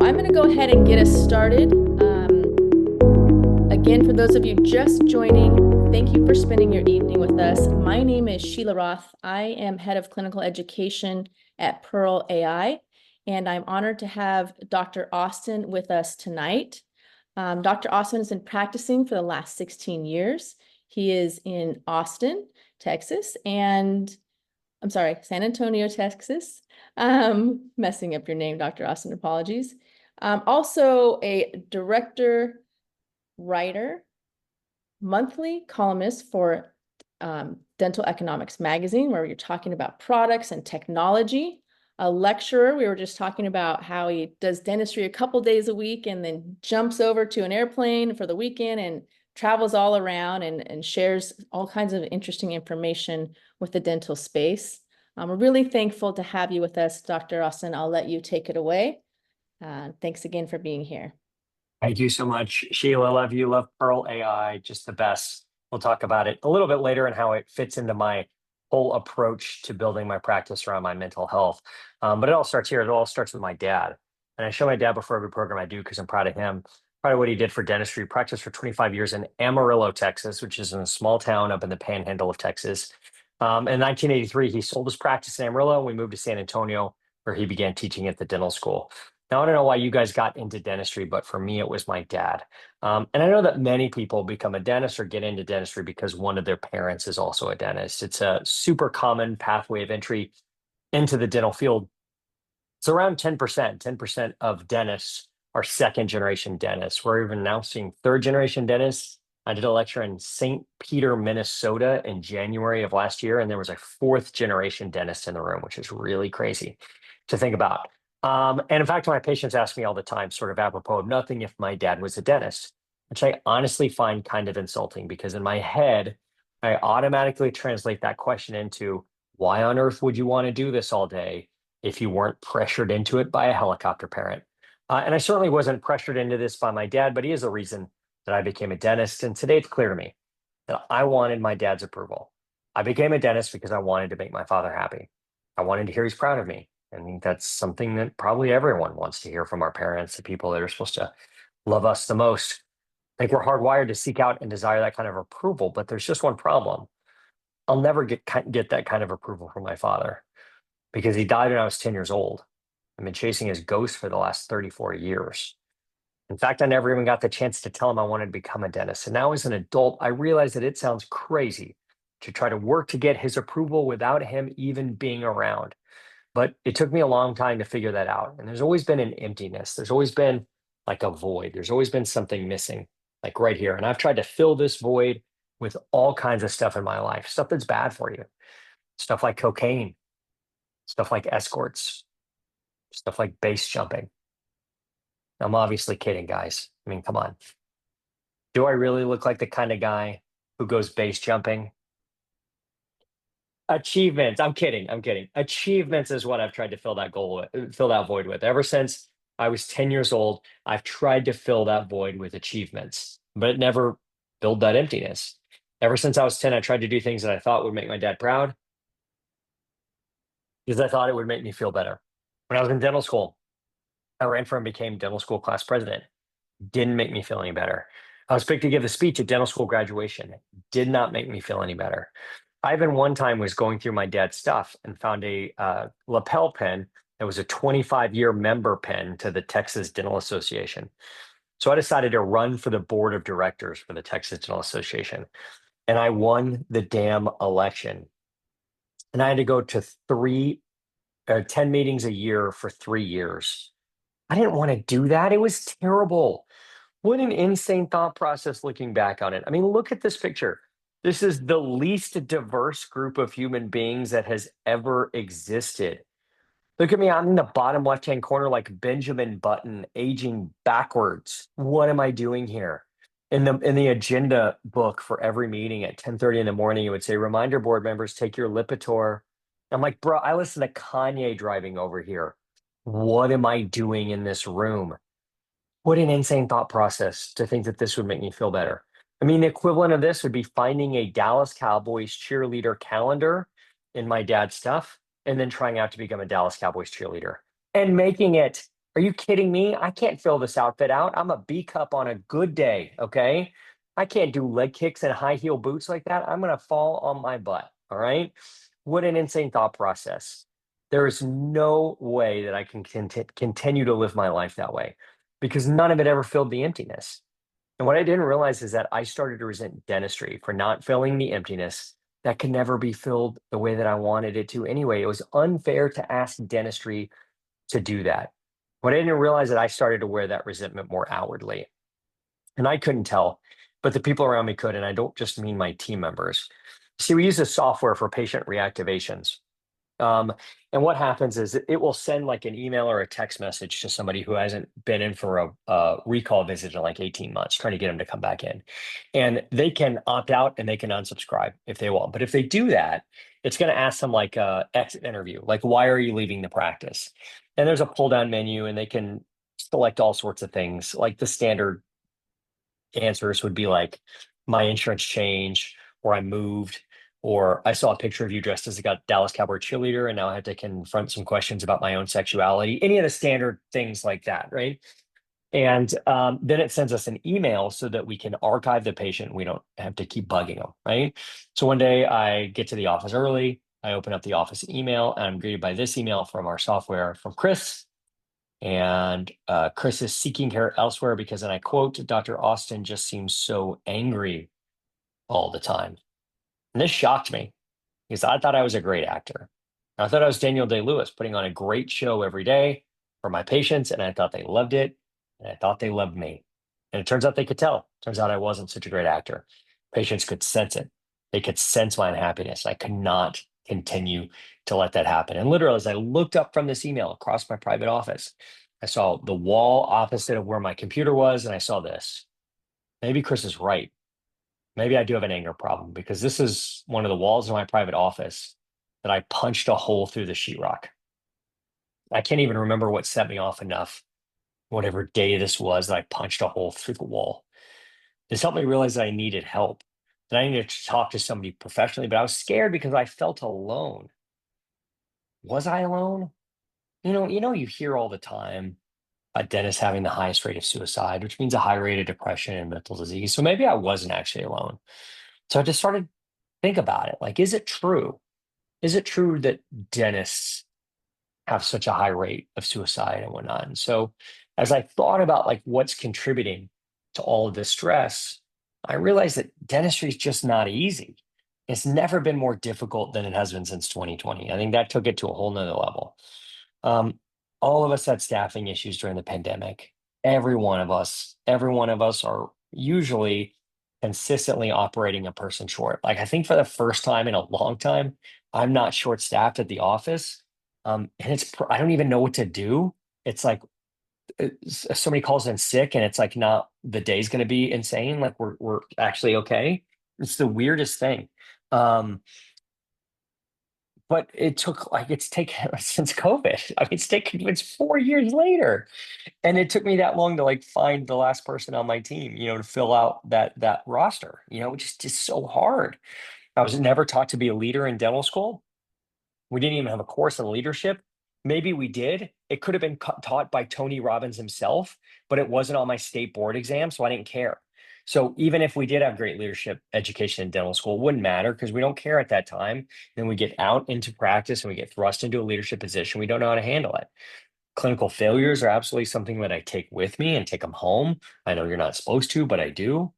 I'm going to go ahead and get us started. Again, for those of you just joining, thank you for spending your evening with us. My name is Sheela Roth. I am head of clinical education at Pearl AI, and I'm honored to have Dr. Austin with us tonight. Dr. Austin has been practicing for the last 16 years. He is in Austin, Texas, and I'm sorry, San Antonio, Texas. Messing up your name, Dr. Austin, apologies. Also a director, writer, monthly columnist for Dental Economics magazine, where you're talking about products and technology. A lecturer, we were just talking about how he does dentistry a couple days a week and then jumps over to an airplane for the weekend and travels all around and shares all kinds of interesting information with the dental space. We're really thankful to have you with us, Dr. Austin. I'll let you take it away. Thanks again for being here. Thank you so much, Sheila. Love you. Love Pearl AI. Just the best. We'll talk about it a little bit later and how it fits into my whole approach to building my practice around my mental health. But it all starts here. It all starts with my dad. And I show my dad before every program I do because I'm proud of him. Proud of what he did for dentistry. He practiced for 25 years in Amarillo, Texas, which is in a small town up in the panhandle of Texas. In 1983, he sold his practice in Amarillo and we moved to San Antonio, where he began teaching at the dental school. Now, I don't know why you guys got into dentistry, but for me, it was my dad. And I know that many people become a dentist or get into dentistry because one of their parents is also a dentist. It's a super common pathway of entry into the dental field. It's around 10%. 10% of dentists are second generation dentists. We're even now seeing third generation dentists. I did a lecture in St. Peter, Minnesota in January of last year, and there was a fourth generation dentist in the room, which is really crazy to think about. And in fact, my patients ask me all the time, sort of apropos of nothing, if my dad was a dentist, which I honestly find kind of insulting because in my head, I automatically translate that question into why on earth would you want to do this all day if you weren't pressured into it by a helicopter parent? And I certainly wasn't pressured into this by my dad, but he is the reason that I became a dentist. And today it's clear to me that I wanted my dad's approval. I became a dentist because I wanted to make my father happy. I wanted to hear he's proud of me. I think that's something that probably everyone wants to hear from our parents, the people that are supposed to love us the most. I think we're hardwired to seek out and desire that kind of approval, but there's just one problem. I'll never get that kind of approval from my father because he died when I was 10 years old. I've been chasing his ghost for the last 34 years. In fact, I never even got the chance to tell him I wanted to become a dentist. And now as an adult, I realize that it sounds crazy to try to work to get his approval without him even being around. But it took me a long time to figure that out. And there's always been an emptiness. There's always been like a void. There's always been something missing, like right here. And I've tried to fill this void with all kinds of stuff in my life, stuff that's bad for you, stuff like cocaine, stuff like escorts, stuff like base jumping. I'm obviously kidding, guys. I mean, come on. Do I really look like the kind of guy who goes base jumping? Achievements. I'm kidding. I'm kidding. Achievements is what I've tried to fill that fill that void with. Ever since I was 10 years old, I've tried to fill that void with achievements, but it never filled that emptiness. Ever since I was 10, I tried to do things that I thought would make my dad proud because I thought it would make me feel better. When I was in dental school, I ran for and became dental school class president. Didn't make me feel any better. I was picked to give the speech at dental school graduation. Did not make me feel any better. I even one time was going through my dad's stuff and found a lapel pin that was a 25-year member pin to the Texas Dental Association. So I decided to run for the board of directors for the Texas Dental Association. And I won the damn election. And I had to go to 10 meetings a year for 3 years. I didn't want to do that. It was terrible. What an insane thought process looking back on it. I mean, look at this picture. This is the least diverse group of human beings that has ever existed. Look at me, I'm in the bottom left-hand corner like Benjamin Button, aging backwards. What am I doing here? In the agenda book for every meeting at 10:30 in the morning, it would say, reminder board members, take your Lipitor. I'm like, bro, I listen to Kanye driving over here. What am I doing in this room? What an insane thought process to think that this would make me feel better. I mean, the equivalent of this would be finding a Dallas Cowboys cheerleader calendar in my dad's stuff and then trying out to become a Dallas Cowboys cheerleader and making it Are you kidding me? I can't fill this outfit out. I'm a B cup on a good day. Okay. I can't do leg kicks and high heel boots like that. I'm going to fall on my butt. All right. What an insane thought process. There is no way that I can continue to live my life that way because none of it ever filled the emptiness. And what I didn't realize is that I started to resent dentistry for not filling the emptiness that could never be filled the way that I wanted it to anyway. It was unfair to ask dentistry to do that. What I didn't realize that I started to wear that resentment more outwardly. And I couldn't tell, but the people around me could. And I don't just mean my team members. See, we use this software for patient reactivations. Um, and what happens is it will send like an email or a text message to somebody who hasn't been in for a recall visit in like 18 months, trying to get them to come back in. And they can opt out and they can unsubscribe if they want. But if they do that, it's going to ask them like a exit interview, like, why are you leaving the practice? And there's a pull down menu and they can select all sorts of things. Like the standard answers would be like, my insurance changed, or I moved, or I saw a picture of you dressed as a Dallas Cowboy cheerleader, and now I had to confront some questions about my own sexuality. Any of the standard things like that, right? And then it sends us an email so that we can archive the patient. We don't have to keep bugging them, right? So one day I get to the office early. I open up the office email, and I'm greeted by this email from our software from Chris. And Chris is seeking care elsewhere because, and I quote, Dr. Austin just seems so angry all the time. And this shocked me because I thought I was a great actor. I thought I was Daniel Day-Lewis putting on a great show every day for my patients, and I thought they loved it, and I thought they loved me. And it turns out they could tell. Turns out I wasn't such a great actor. Patients could sense it. They could sense my unhappiness. I could not continue to let that happen. And literally, as I looked up from this email across my private office, I saw the wall opposite of where my computer was, and I saw this. Maybe Chris is right. Maybe I do have an anger problem because this is one of the walls in my private office that I punched a hole through the sheetrock. I can't even remember what set me off enough, whatever day this was, that I punched a hole through the wall. This helped me realize that I needed help, that I needed to talk to somebody professionally, but I was scared because I felt alone. Was I alone? You hear all the time about dentists having the highest rate of suicide, which means a high rate of depression and mental disease. So maybe I wasn't actually alone. So I just started to think about it. Like, is it true? Is it true that dentists have such a high rate of suicide and whatnot? And so as I thought about like what's contributing to all of this stress, I realized that dentistry is just not easy. It's never been more difficult than it has been since 2020. I think that took it to a whole nother level. Um, all of us had staffing issues during the pandemic. Every one of us are usually consistently operating a person short. Like I think for the first time in a long time, I'm not short staffed at the office. And I don't even know what to do. It's like somebody calls in sick and it's like not the day's going to be insane. Like we're actually okay. It's the weirdest thing. Um, but it took like it's taken since COVID. I mean, it's 4 years later, and it took me that long to like find the last person on my team, to fill out that roster. Which is just so hard. I was never taught to be a leader in dental school. We didn't even have a course in leadership. Maybe we did. It could have been taught by Tony Robbins himself, but it wasn't on my state board exam, so I didn't care. So even if we did have great leadership education in dental school, it wouldn't matter because we don't care at that time. Then we get out into practice and we get thrust into a leadership position. We don't know how to handle it. Clinical failures are absolutely something that I take with me and take them home. I know you're not supposed to, but I do.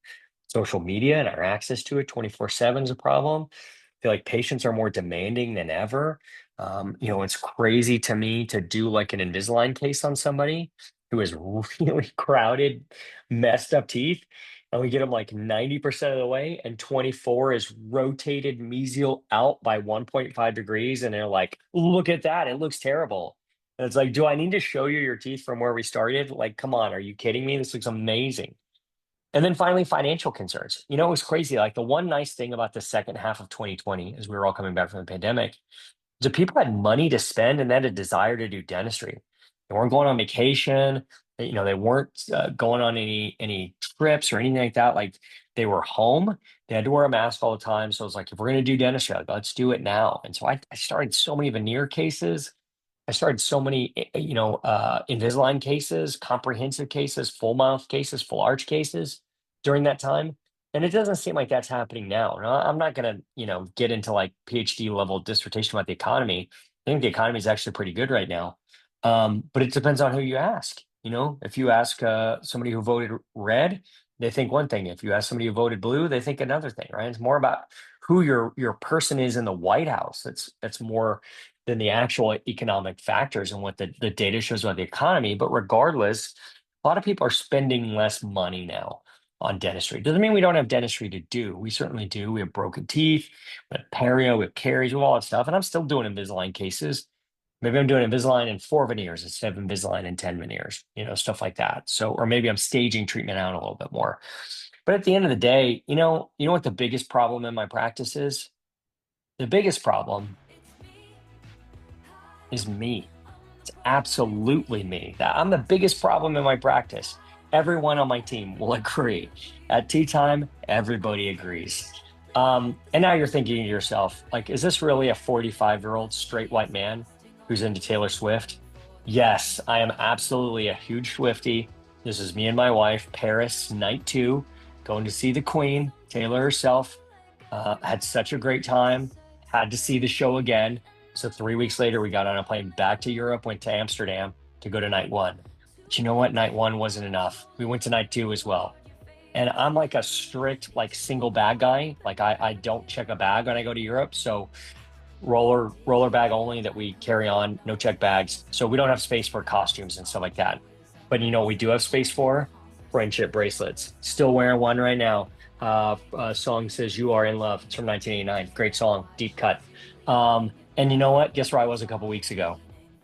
Social media and our access to it 24/7 is a problem. I feel like patients are more demanding than ever. It's crazy to me to do like an Invisalign case on somebody who has really crowded, messed up teeth. And we get them like 90% of the way, and 24 is rotated mesial out by 1.5 degrees. And they're like, look at that. It looks terrible. And it's like, do I need to show you your teeth from where we started? Like, come on, are you kidding me? This looks amazing. And then finally, financial concerns. It was crazy. Like the one nice thing about the second half of 2020, as we were all coming back from the pandemic, is that people had money to spend and they had a desire to do dentistry. They weren't going on vacation. They weren't going on any trips or anything like that. Like they were home. They had to wear a mask all the time. So it's like, if we're going to do dentistry, let's do it now. And so I started so many veneer cases. I started so many, Invisalign cases, comprehensive cases, full mouth cases, full arch cases during that time. And it doesn't seem like that's happening now. Now, I'm not going to, get into like PhD level dissertation about the economy. I think the economy is actually pretty good right now. But it depends on who you ask. If you ask somebody who voted red, they think one thing. If you ask somebody who voted blue, they think another thing, right? It's more about who your person is in the White House. That's more than the actual economic factors and what the data shows about the economy. But regardless, a lot of people are spending less money now on dentistry. Doesn't mean we don't have dentistry to do. We certainly do. We have broken teeth, we have perio, we have caries, we have all that stuff. And I'm still doing Invisalign cases. Maybe I'm doing Invisalign in 4 veneers instead of Invisalign in 10 veneers, stuff like that. So, or maybe I'm staging treatment out a little bit more. But at the end of the day, you know what the biggest problem in my practice is? The biggest problem is me. It's absolutely me. That I'm the biggest problem in my practice. Everyone on my team will agree. At tea time, everybody agrees. And now you're thinking to yourself, like, is this really a 45-year-old straight white man who's into Taylor Swift? Yes, I am absolutely a huge Swiftie. This is me and my wife, Paris, night two, going to see the Queen, Taylor herself. Had such a great time. Had to see the show again. So 3 weeks later, we got on a plane back to Europe, went to Amsterdam to go to night one. But you know what? Night one wasn't enough. We went to night two as well. And I'm like a strict, like single bag guy. Like I don't check a bag when I go to Europe. So roller bag only that we carry on, no check bags. So we don't have space for costumes and stuff like that. But you know what we do have space for? Friendship bracelets. Still wearing one right now. Song says "You Are in Love." It's from 1989. Great song, deep cut. And you know what? Guess where I was a couple weeks ago?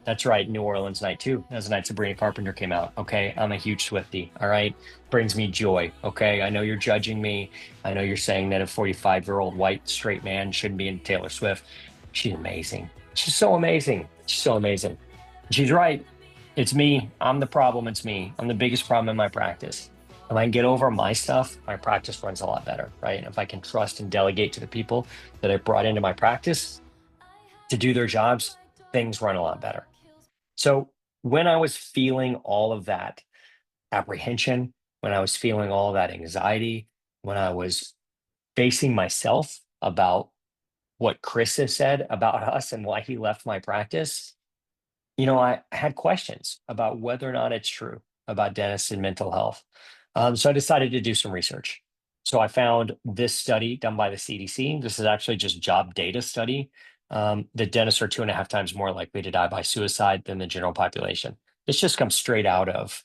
That's right, New Orleans night two. That was the night Sabrina Carpenter came out. Okay, I'm a huge Swiftie. All right, brings me joy. Okay, I know you're judging me. I know you're saying that a 45-year-old white straight man shouldn't be in Taylor Swift. She's amazing. She's so amazing. She's so amazing. She's right. It's me. I'm the problem. It's me. I'm the biggest problem in my practice. If I can get over my stuff, my practice runs a lot better, right? And if I can trust and delegate to the people that I brought into my practice to do their jobs, things run a lot better. So when I was feeling all of that apprehension, when I was feeling all of that anxiety, when I was facing myself about what Chris has said about us and why he left my practice, I had questions about whether or not it's true about dentists and mental health. So I decided to do some research. So I found this study done by the CDC. This is actually just job data study. That dentists are 2.5 times more likely to die by suicide than the general population. This just comes straight out of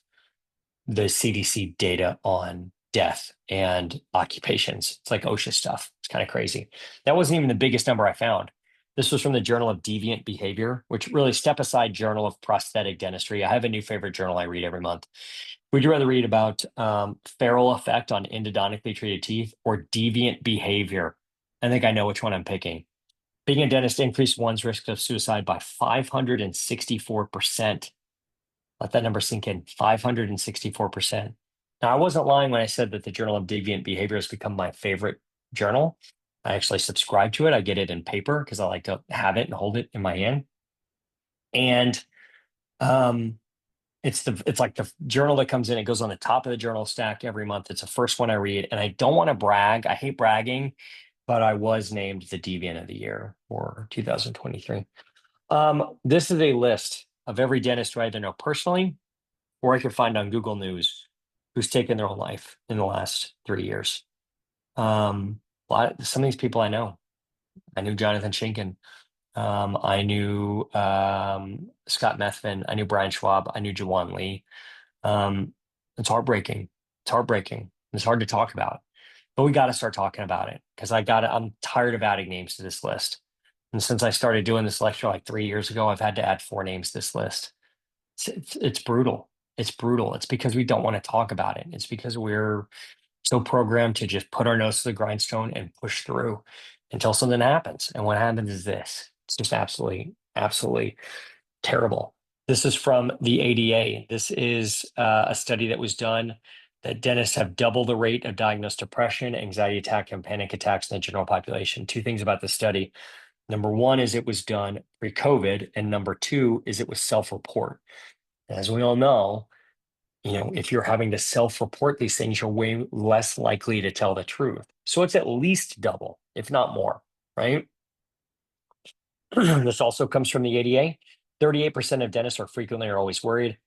the CDC data on death and occupations. It's like OSHA stuff. It's kind of crazy. That wasn't even the biggest number I found. This was from the Journal of Deviant Behavior, which really step aside Journal of Prosthetic Dentistry. I have a new favorite journal I read every month. Would you rather read about feral effect on endodontically treated teeth or deviant behavior? I think I know which one I'm picking. Being a dentist increased one's risk of suicide by 564%. Let that number sink in, 564%. Now, I wasn't lying when I said that the Journal of Deviant Behavior has become my favorite journal. I actually subscribe to it. I get it in paper because I like to have it and hold it in my hand. And it's like the journal that comes in. It goes on the top of the journal stack every month. It's the first one I read, and I don't want to brag. I hate bragging, but I was named the Deviant of the Year for 2023. This is a list of every dentist who I either know personally or I could find on Google News who's taken their own life in the last 3 years. Some of these people I know. I knew Jonathan Schinken. I knew Scott Methvin. I knew Brian Schwab. I knew Jawan Lee. It's heartbreaking. It's heartbreaking. It's hard to talk about, but we got to start talking about it because I'm tired of adding names to this list. And since I started doing this lecture like 3 years ago, I've had to add 4 names to this list. It's brutal. It's brutal. It's because we don't want to talk about it. It's because we're so programmed to just put our nose to the grindstone and push through until something happens. And what happens is this. It's just absolutely, absolutely terrible. This is from the ADA. This is a study that was done that dentists have double the rate of diagnosed depression, anxiety attack, and panic attacks in the general population. 2 things about the study. Number one is it was done pre-COVID, and number two is it was self-report. As we all know, if you're having to self-report these things, you're way less likely to tell the truth. So it's at least double, if not more, right? This also comes from the ADA. 38% of dentists are frequently or always worried.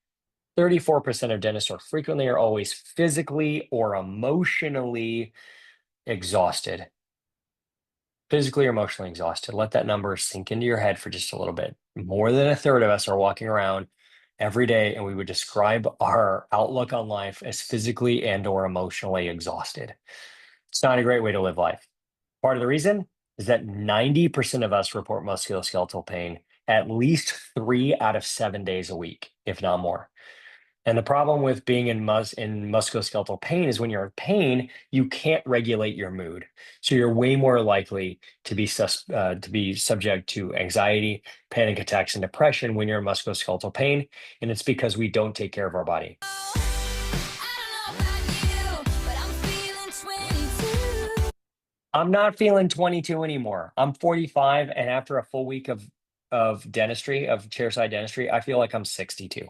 34% of dentists are frequently or always physically or emotionally exhausted. Physically or emotionally exhausted. Let that number sink into your head for just a little bit. More than a third of us are walking around every day, and we would describe our outlook on life as physically and or emotionally exhausted. It's not a great way to live life. Part of the reason is that 90% of us report musculoskeletal pain at least 3 out of 7 days a week, if not more. And the problem with being in musculoskeletal pain is when you're in pain, you can't regulate your mood. So you're way more likely to be subject to anxiety, panic attacks, and depression when you're in musculoskeletal pain. And it's because we don't take care of our body. I'm not feeling 22 anymore. I'm 45, and after a full week of dentistry, of chairside dentistry, I feel like I'm 62.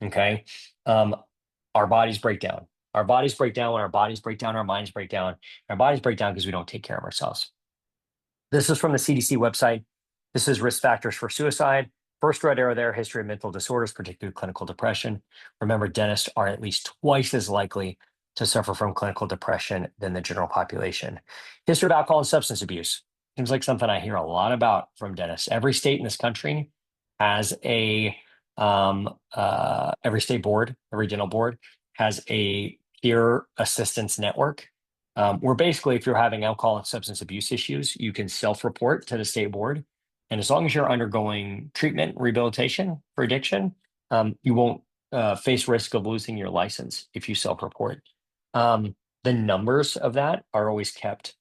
Okay. Our bodies break down. Our bodies break down when our bodies break down, our minds break down. Our bodies break down because we don't take care of ourselves. This is from the CDC website. This is risk factors for suicide. First red arrow there, history of mental disorders, particularly clinical depression. Remember, dentists are at least twice as likely to suffer from clinical depression than the general population. History of alcohol and substance abuse seems like something I hear a lot about from dentists. Every state in this country has every state board, every dental board has a peer assistance network, where basically if you're having alcohol and substance abuse issues, you can self-report to the state board. And as long as you're undergoing treatment, rehabilitation for addiction, you won't face risk of losing your license if you self-report. The numbers of that are always kept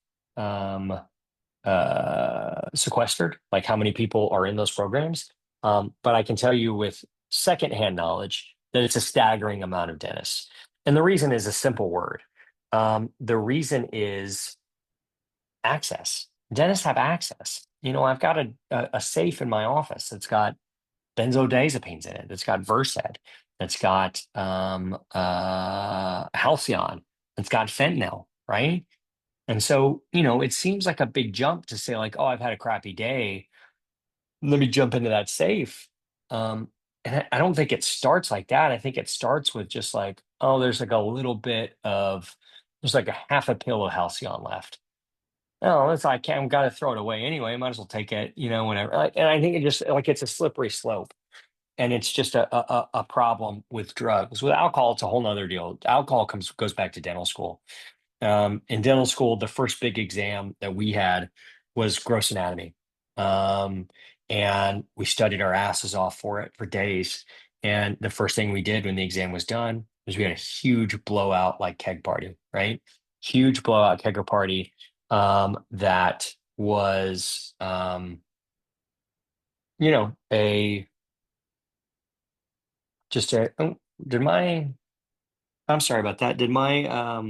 sequestered, like how many people are in those programs. But I can tell you with secondhand knowledge that it's a staggering amount of dentists. And the reason is a simple word. The reason is access. Dentists have access. I've got a safe in my office that's got benzodiazepines in it. It's got Versed. It's got Halcyon. It's got fentanyl, right? And so, it seems like a big jump to say like, oh, I've had a crappy day. Let me jump into that safe. And I don't think it starts like that. I think it starts with just like, oh, there's like a half a pill of Halcyon left. Oh, it's like, I've got to throw it away anyway. Might as well take it, whenever. And I think it just like it's a slippery slope. And it's just a problem with drugs. With alcohol, it's a whole nother deal. Alcohol goes back to dental school. In dental school, the first big exam that we had was gross anatomy. And we studied our asses off for it for days. And the first thing we did when the exam was done was we had a huge blowout like keg party, right? Huge blowout kegger party that was, a just a, oh, I'm sorry about that. Did my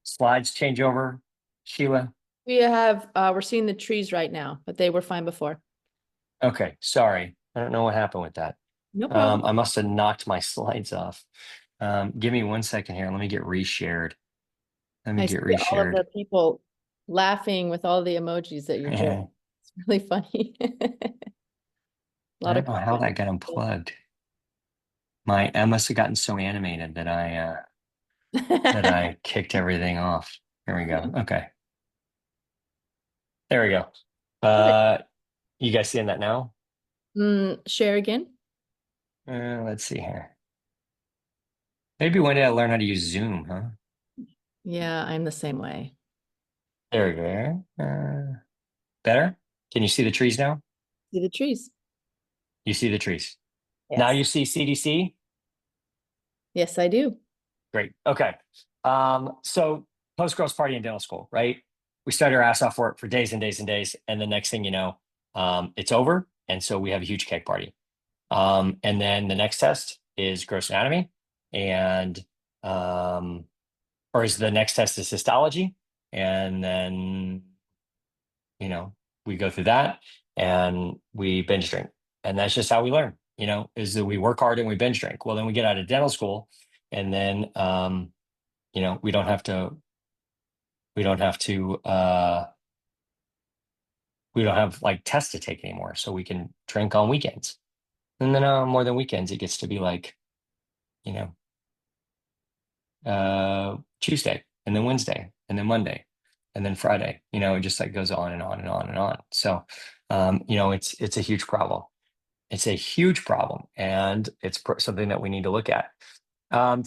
slides change over, Sheila? We're seeing the trees right now, but they were fine before. Okay, sorry. I don't know what happened with that. No problem. I must have knocked my slides off. Give me 1 second here. Let me get reshared. Let me I get see all of reshared. the people laughing with all the emojis that you're doing. It's really funny. A I lot of don't know how that got unplugged. I must have gotten so animated that I kicked everything off. Here we go. Okay. There we go. You guys seeing that now? Share again. Let's see here. Maybe when did I learn how to use Zoom, huh? Yeah, I'm the same way. There we go. Better? Can you see the trees now? See the trees. You see the trees. Now Yes. you see CDC? Yes, I do. Great. Okay. So post-gross party in dental school, right? We studied our ass off for it for days and days and days. And the next thing you know, it's over. And so we have a huge cake party. And then the next test is gross anatomy. And or is the next test is histology. And then, we go through that. and we binge drink. And that's just how we learn, is that we work hard and we binge drink. Well, then we get out of dental school, and then we don't have to we don't have to we don't have like tests to take anymore, so we can drink on weekends. And then more than weekends, it gets to be like, you know, Tuesday, and then Wednesday, and then Monday, and then Friday. It just like goes on and on and on and on. So, it's a huge problem. It's a huge problem, and it's something that we need to look at.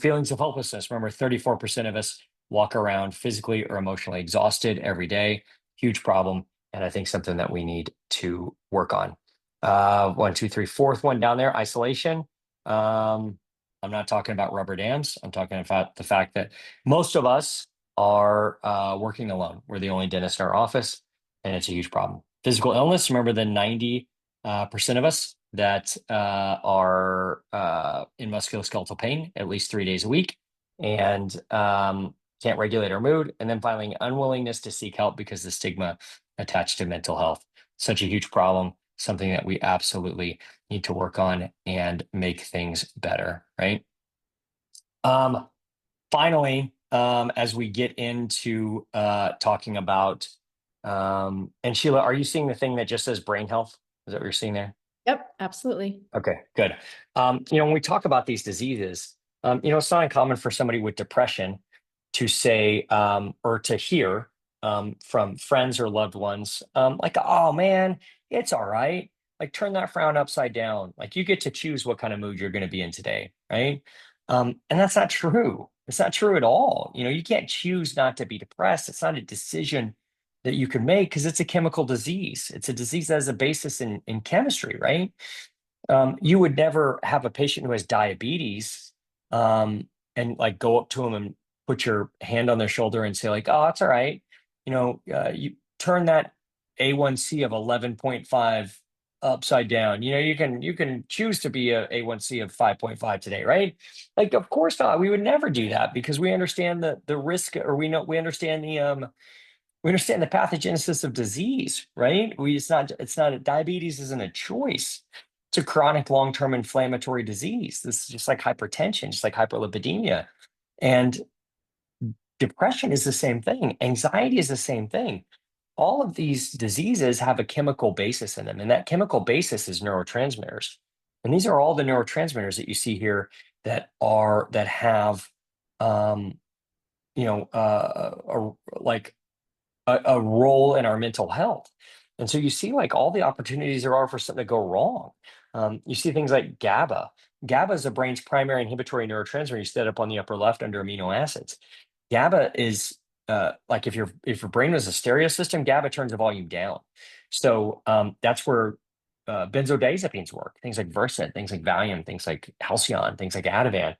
Feelings of hopelessness. Remember, 34% of us walk around physically or emotionally exhausted every day. Huge problem, and I think something that we need to work on. One, two, three, fourth one down there, isolation. I'm not talking about rubber dams. I'm talking about the fact that most of us are working alone. We're the only dentist in our office, and it's a huge problem. Physical illness. Remember the 90% of us that are in musculoskeletal pain at least 3 days a week, and can't regulate our mood. And then finally, unwillingness to seek help because the stigma attached to mental health. Such a huge problem, something that we absolutely need to work on and make things better, right? Finally, as we get into talking about, and Sheela, are you seeing the thing that just says brain health? Is that what you're seeing there? Yep, absolutely. Okay, good. When we talk about these diseases, it's not uncommon for somebody with depression to say or to hear from friends or loved ones, like, oh man, it's all right. Like, turn that frown upside down. Like, you get to choose what kind of mood you're going to be in today, right? And that's not true. It's not true at all. You can't choose not to be depressed. It's not a decision that you can make because it's a chemical disease. It's a disease that has a basis in chemistry, right? You would never have a patient who has diabetes and like go up to them and put your hand on their shoulder and say like, oh, it's all right. You turn that A1C of 11.5 upside down. You can choose to be a A1C of 5.5 today, right? Like, of course not. We would never do that because we understand the risk, or we understand the pathogenesis of disease, right? It's not diabetes isn't a choice. It's a chronic long-term inflammatory disease. This is just like hypertension, just like hyperlipidemia. And depression is the same thing. Anxiety is the same thing. All of these diseases have a chemical basis in them, and that chemical basis is neurotransmitters. And these are all the neurotransmitters that you see here that have like a role in our mental health. And so you see like all the opportunities there are for something to go wrong. You see things like GABA. GABA is the brain's primary inhibitory neurotransmitter. You see that up on the upper left under amino acids. GABA is like if your brain was a stereo system, GABA turns the volume down. So that's where benzodiazepines work. Things like Versed, things like Valium, things like Halcyon, things like Ativan.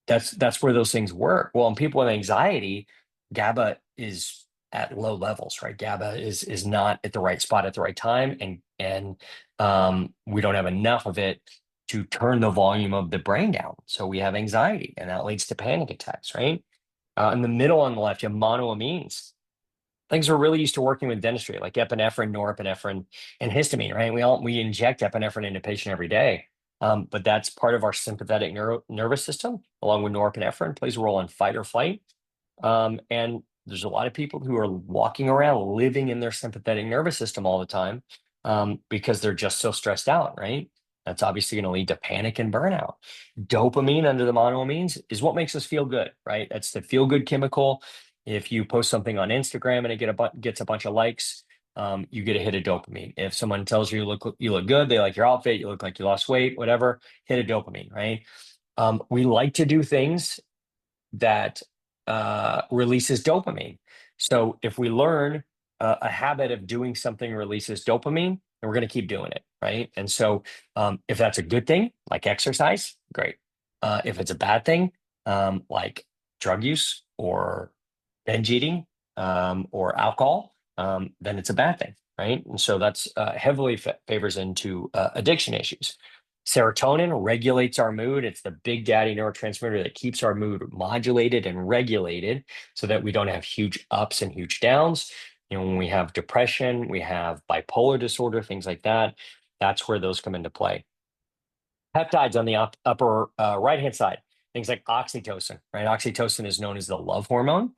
That's where those things work. Well, in people with anxiety, GABA is at low levels, right? GABA is not at the right spot at the right time, and we don't have enough of it to turn the volume of the brain down. So we have anxiety, and that leads to panic attacks, right? In the middle on the left, you have monoamines. Things we're really used to working with dentistry, like epinephrine, norepinephrine, and histamine, right? We inject epinephrine into a patient every day. But that's part of our sympathetic nervous system, along with norepinephrine, plays a role in fight or flight. And there's a lot of people who are walking around living in their sympathetic nervous system all the time because they're just so stressed out, right? That's obviously going to lead to panic and burnout. Dopamine under the monoamines is what makes us feel good, right? That's the feel good chemical. If you post something on Instagram and it gets a bunch of likes, you get a hit of dopamine. If someone tells you you look good, they like your outfit, you look like you lost weight, whatever, hit of dopamine, right? We like to do things that releases dopamine. So if we learn a habit of doing something releases dopamine, then we're going to keep doing it, right? And so if that's a good thing, like exercise, great. If it's a bad thing, like drug use or binge eating or alcohol, then it's a bad thing, right? And so that's heavily favors into addiction issues. Serotonin regulates our mood. It's the big daddy neurotransmitter that keeps our mood modulated and regulated so that we don't have huge ups and huge downs. When we have depression, we have bipolar disorder, things like that. That's where those come into play. Peptides on the upper right-hand side, things like oxytocin, right? Oxytocin is known as the love hormone.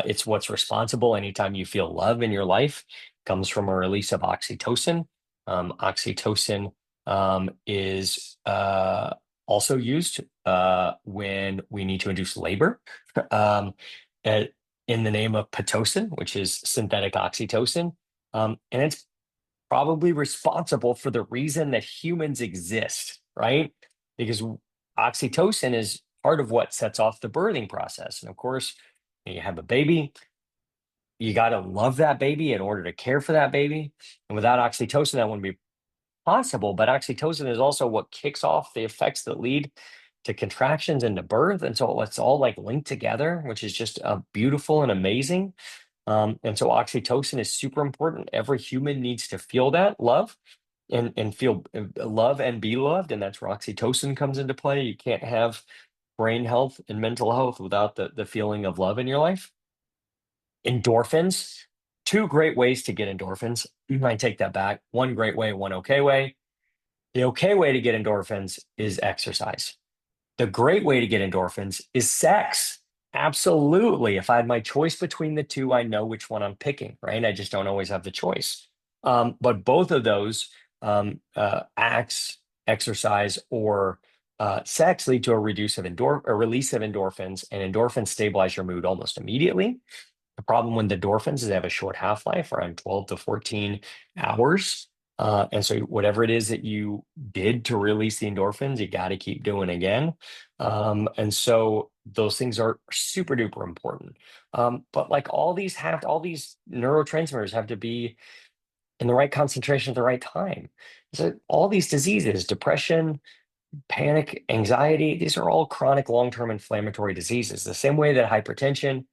It's what's responsible anytime you feel love in your life, comes from a release of oxytocin. Oxytocin is also used when we need to induce labor um, uh, in the name of Pitocin, which is synthetic oxytocin. And it's probably responsible for the reason that humans exist, right? Because oxytocin is part of what sets off the birthing process. And of course, you have a baby, you got to love that baby in order to care for that baby. And without oxytocin, that wouldn't be possible. But oxytocin is also what kicks off the effects that lead to contractions and to birth. And so it's all like linked together, which is just beautiful and amazing. And so oxytocin is super important. Every human needs to feel that love and feel love and be loved. And that's where oxytocin comes into play. You can't have brain health and mental health without the feeling of love in your life. Endorphins, two great ways to get endorphins. I take that back. One great way, one okay way. The okay way to get endorphins is exercise. The great way to get endorphins is sex. Absolutely. If I had my choice between the two, I know which one I'm picking, right? I just don't always have the choice. But both of those acts, exercise, or sex lead to a release of endorphins, and endorphins stabilize your mood almost immediately. The problem with endorphins is they have a short half-life, around 12 to 14 hours. And so whatever it is that you did to release the endorphins, you got to keep doing again. And so those things are super duper important. But like all these neurotransmitters have to be in the right concentration at the right time. So all these diseases, depression, panic, anxiety, these are all chronic long-term inflammatory diseases. The same way that hypertension,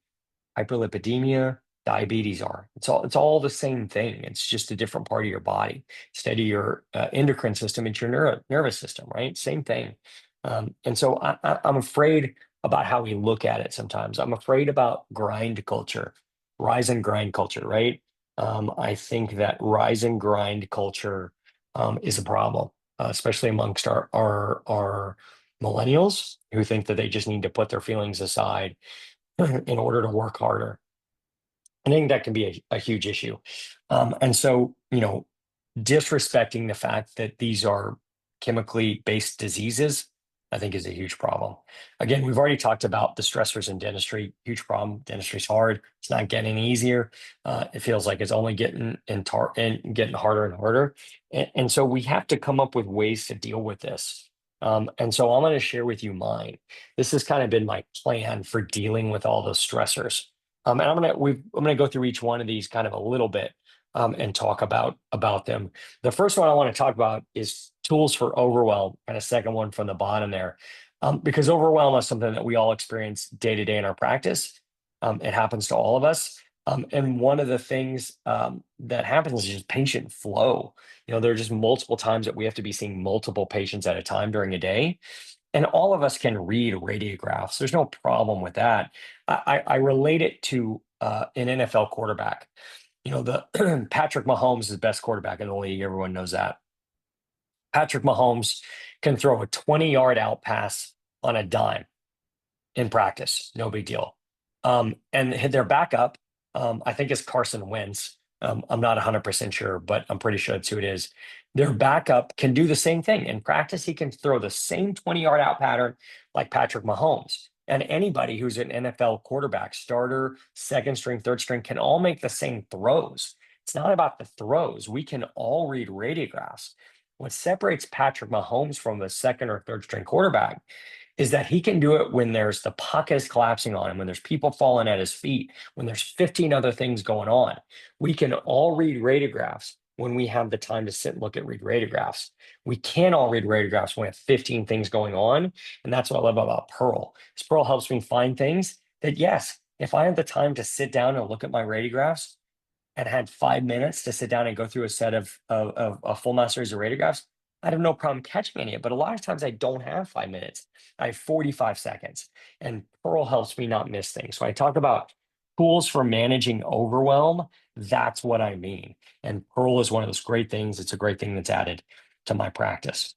hyperlipidemia, diabetes are. It's all the same thing. It's just a different part of your body. Instead of your endocrine system, it's your nervous system, right? Same thing. And so I'm afraid about how we look at it sometimes. I'm afraid about grind culture, rise and grind culture, right? I think that rise and grind culture is a problem, especially amongst our millennials who think that they just need to put their feelings aside in order to work harder. I think that can be a huge issue. And so, disrespecting the fact that these are chemically based diseases, I think is a huge problem. Again, we've already talked about the stressors in dentistry, huge problem. Dentistry's hard. It's not getting any easier. It feels like it's only getting getting harder and harder. And so we have to come up with ways to deal with this. And so I'm going to share with you mine. This has kind of been my plan for dealing with all those stressors. And I'm gonna go through each one of these kind of a little bit and talk about them. The first one I want to talk about is tools for overwhelm, and a second one from the bottom there, because overwhelm is something that we all experience day to day in our practice. It happens to all of us. And one of the things that happens is just patient flow. There are just multiple times that we have to be seeing multiple patients at a time during a day. And all of us can read radiographs. There's no problem with that. I relate it to an NFL quarterback. The Patrick Mahomes is the best quarterback in the league. Everyone knows that. Patrick Mahomes can throw a 20-yard out pass on a dime in practice. No big deal. And their backup, I think is Carson Wentz. I'm not 100% sure, but I'm pretty sure that's who it is. Their backup can do the same thing. In practice, he can throw the same 20-yard out pattern like Patrick Mahomes. And anybody who's an NFL quarterback, starter, second string, third string, can all make the same throws. It's not about the throws. We can all read radiographs. What separates Patrick Mahomes from the second or third string quarterback is that he can do it when the pocket is collapsing on him, when there's people falling at his feet, when there's 15 other things going on. We can all read radiographs when we have the time to sit and read radiographs. We can't all read radiographs when we have 15 things going on. And that's what I love about Pearl. Pearl helps me find things that, yes, if I have the time to sit down and look at my radiographs and had 5 minutes to sit down and go through a set of a full mass series of radiographs, I'd have no problem catching any of it. But a lot of times I don't have 5 minutes. I have 45 seconds. And Pearl helps me not miss things. So I talk about tools for managing overwhelm. That's what I mean. And Pearl is one of those great things. It's a great thing that's added to my practice.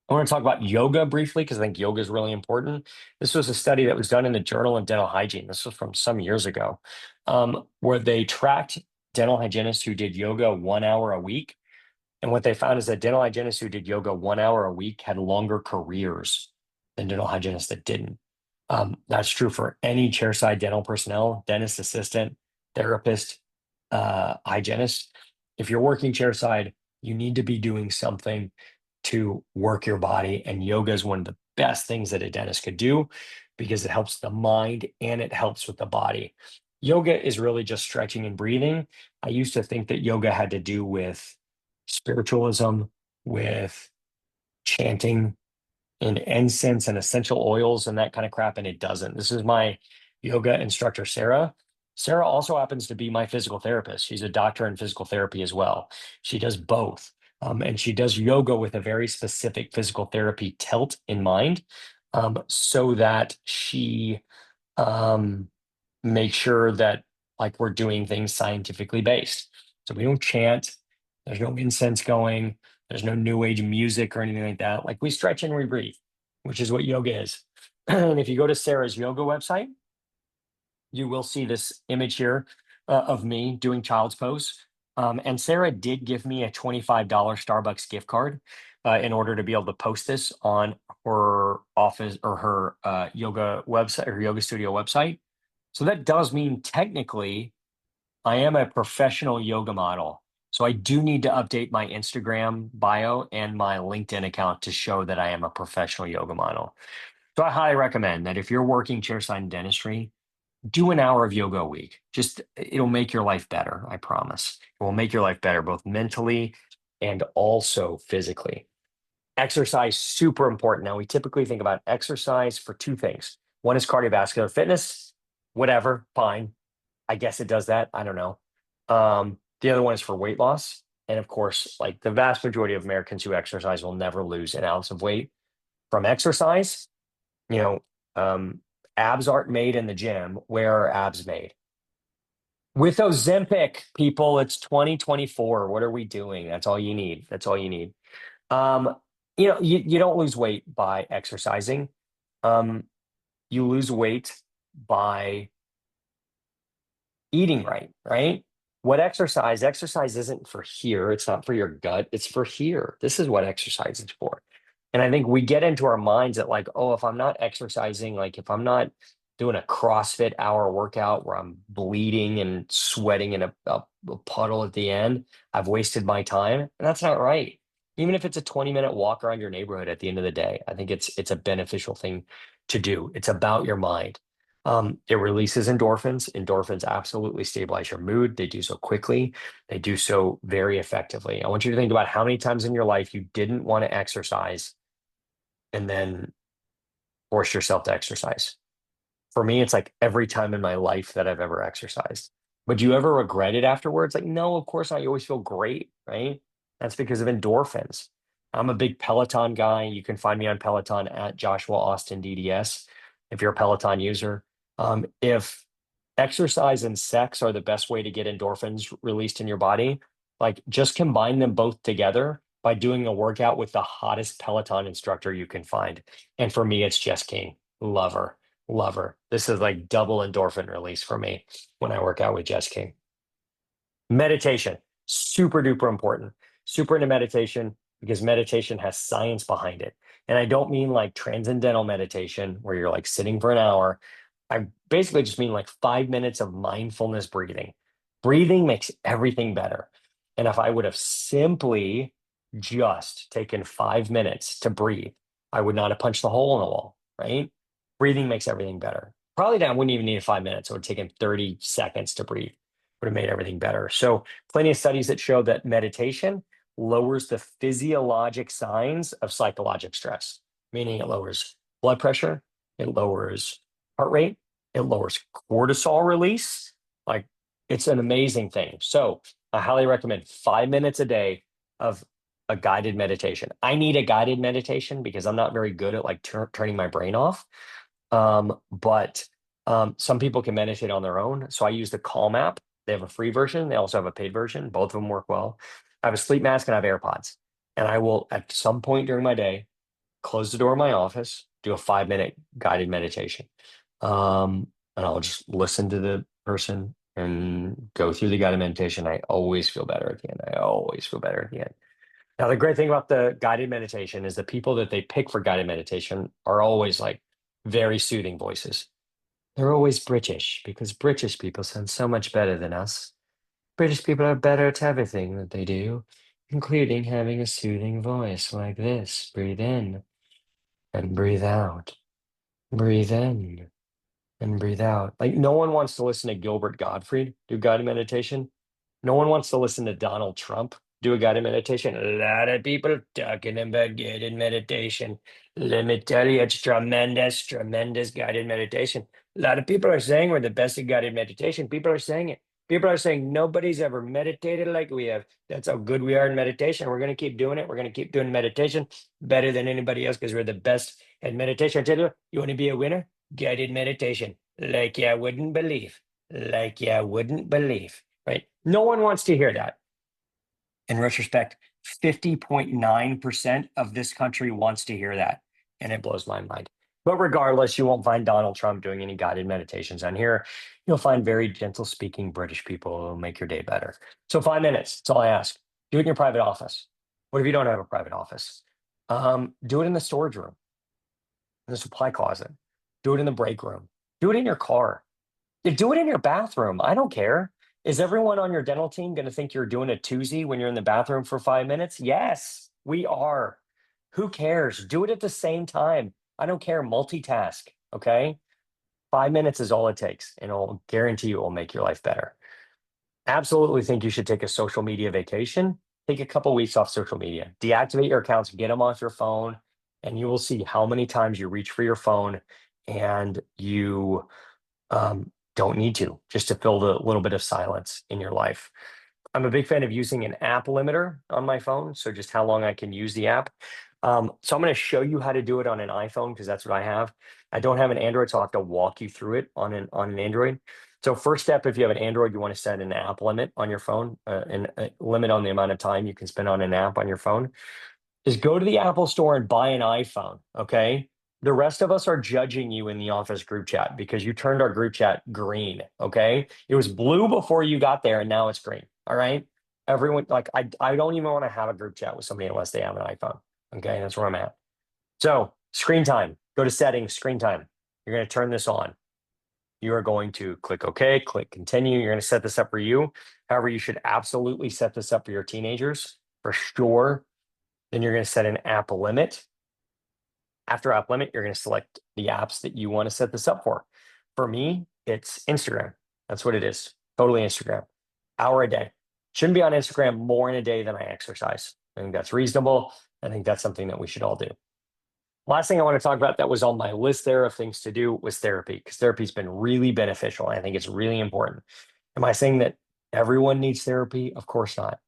I want to talk about yoga briefly because I think yoga is really important. This was a study that was done in the Journal of Dental Hygiene. This was from some years ago, where they tracked dental hygienists who did yoga 1 hour a week. And what they found is that dental hygienists who did yoga 1 hour a week had longer careers than dental hygienists that didn't. That's true for any chairside dental personnel, dentist assistant, therapist, hygienist. If you're working chairside, you need to be doing something to work your body. And yoga is one of the best things that a dentist could do because it helps the mind and it helps with the body. Yoga is really just stretching and breathing. I used to think that yoga had to do with spiritualism, with chanting and incense and essential oils and that kind of crap, and it doesn't. This is my yoga instructor, Sarah. Sarah also happens to be my physical therapist. She's a doctor in physical therapy as well. She does both. And she does yoga with a very specific physical therapy tilt in mind, so that she makes sure that like we're doing things scientifically based. So we don't chant. There's no incense going. There's no new age music or anything like that. Like we stretch and we breathe, which is what yoga is. And if you go to Sarah's yoga website, you will see this image here of me doing child's pose. And Sarah did give me a $25 Starbucks gift card in order to be able to post this on her office or her yoga website or yoga studio website. So that does mean technically I am a professional yoga model. So I do need to update my Instagram bio and my LinkedIn account to show that I am a professional yoga model. So I highly recommend that if you're working chairside dentistry, do an hour of yoga a week. Just it'll make your life better. I promise. It will make your life better, both mentally and also physically. Exercise, super important. Now, we typically think about exercise for two things. One is cardiovascular fitness, whatever, fine. I guess it does that. I don't know. The other one is for weight loss. And of course, like the vast majority of Americans who exercise will never lose an ounce of weight from exercise. You know, abs aren't made in the gym. Where are abs made? With Ozempic, people, it's 2024. What are we doing? That's all you need. That's all you need. Um, you don't lose weight by exercising. You lose weight by eating right, right? What exercise? Exercise isn't for here. It's not for your gut. It's for here. This is what exercise is for. And I think we get into our minds that like, oh, if I'm not exercising, like if I'm not doing a CrossFit hour workout where I'm bleeding and sweating in a puddle at the end, I've wasted my time. And that's not right. Even if it's a 20-minute walk around your neighborhood at the end of the day, I think it's a beneficial thing to do. It's about your mind. It releases endorphins. Endorphins absolutely stabilize your mood. They do so quickly. They do so very effectively. I want you to think about how many times in your life you didn't want to exercise and then force yourself to exercise. For me, it's like every time in my life that I've ever exercised. But do you ever regret it afterwards? Like, no, of course not. You always feel great, right? That's because of endorphins. I'm a big Peloton guy. You can find me on Peloton at Joshua Austin DDS if you're a Peloton user. If exercise and sex are the best way to get endorphins released in your body, like just combine them both together by doing a workout with the hottest Peloton instructor you can find. And for me, it's Jess King. Love her. Love her. This is like double endorphin release for me when I work out with Jess King. Meditation, super duper important. Super into meditation because meditation has science behind it. And I don't mean like transcendental meditation where you're like sitting for an hour. I basically just mean like 5 minutes of mindfulness breathing. Breathing makes everything better. And if I would have simply just taken 5 minutes to breathe, I would not have punched the hole in the wall, right? Breathing makes everything better. Probably I wouldn't even need 5 minutes. It would have taken 30 seconds to breathe. Would have made everything better. So plenty of studies that show that meditation lowers the physiologic signs of psychological stress, meaning it lowers blood pressure, it lowers heart rate, it lowers cortisol release. Like it's an amazing thing. So I highly recommend 5 minutes a day of a guided meditation. I need a guided meditation because I'm not very good at like turning my brain off. But some people can meditate on their own. So I use the Calm app. They have a free version. They also have a paid version. Both of them work well. I have a sleep mask and I have AirPods. And I will, at some point during my day, close the door of my office, do a 5-minute guided meditation. And I'll just listen to the person and go through the guided meditation. I always feel better at the end. I always feel better at the end. Now, the great thing about the guided meditation is the people that they pick for guided meditation are always like very soothing voices. They're always British because British people sound so much better than us. British people are better at everything that they do, including having a soothing voice like this. Breathe in and breathe out. Breathe in and breathe out. Like no one wants to listen to Gilbert Gottfried do guided meditation. No one wants to listen to Donald Trump do a guided meditation. A lot of people talking about guided meditation. Let me tell you, it's tremendous, tremendous guided meditation. A lot of people are saying we're the best at guided meditation. People are saying it. People are saying nobody's ever meditated like we have. That's how good we are in meditation. We're going to keep doing it. We're going to keep doing meditation better than anybody else because we're the best at meditation. I tell you want to be a winner? Guided meditation. Like you wouldn't believe. Like you wouldn't believe. Right? No one wants to hear that. In retrospect, 50.9% of this country wants to hear that. And it blows my mind. But regardless, you won't find Donald Trump doing any guided meditations on here. You'll find very gentle speaking British people who will make your day better. So 5 minutes, that's all I ask. Do it in your private office. What if you don't have a private office? Do it in the storage room, in the supply closet. Do it in the break room. Do it in your car. Do it in your bathroom. I don't care. Is everyone on your dental team going to think you're doing a twosie when you're in the bathroom for 5 minutes? Yes, we are. Who cares? Do it at the same time. I don't care. Multitask. Okay. 5 minutes is all it takes, and I'll guarantee you it will make your life better. Absolutely think you should take a social media vacation. Take a couple weeks off social media. Deactivate your accounts, get them off your phone, and you will see how many times you reach for your phone and you don't need to, just to fill the little bit of silence in your life. I'm a big fan of using an app limiter on my phone, so just how long I can use the app. So I'm going to show you how to do it on an iPhone because that's what I have. I don't have an Android, so I'll have to walk you through it on an Android. So first step, if you have an Android, you want to set an app limit on your phone, and a limit on the amount of time you can spend on an app on your phone. Is go to the Apple store and buy an iPhone, okay? The rest of us are judging you in the office group chat because you turned our group chat green, okay? It was blue before you got there and now it's green, all right? Everyone, like, I don't even want to have a group chat with somebody unless they have an iPhone, okay? That's where I'm at. So, screen time, go to settings, screen time. You're going to turn this on. You are going to click OK, click continue. You're going to set this up for you. However, you should absolutely set this up for your teenagers for sure. Then you're going to set an app limit. After app limit, you're going to select the apps that you want to set this up for. For me, it's Instagram. That's what it is. Totally Instagram. Hour a day. Shouldn't be on Instagram more in a day than I exercise. I think that's reasonable. I think that's something that we should all do. Last thing I want to talk about that was on my list there of things to do was therapy, because therapy's been really beneficial. I think it's really important. Am I saying that everyone needs therapy? Of course not.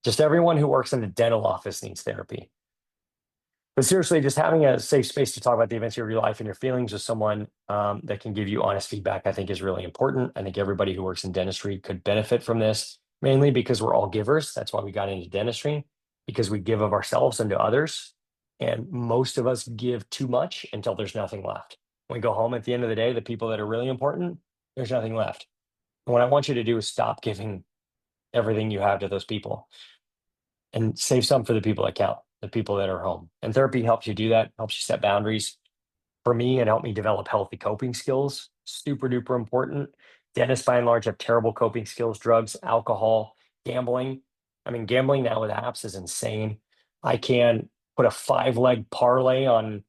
Just everyone who works in the dental office needs therapy. But seriously, just having a safe space to talk about the events of your life and your feelings with someone that can give you honest feedback, I think is really important. I think everybody who works in dentistry could benefit from this, mainly because we're all givers. That's why we got into dentistry, because we give of ourselves and to others. And most of us give too much until there's nothing left. When we go home at the end of the day, the people that are really important, there's nothing left. And what I want you to do is stop giving everything you have to those people and save some for the people that count, the people that are home. And therapy helps you do that, helps you set boundaries. For me, it helped me develop healthy coping skills. Super duper important. Dentists, by and large, have terrible coping skills: drugs, alcohol, gambling. I mean, gambling now with apps is insane. I can put a 5-leg parlay on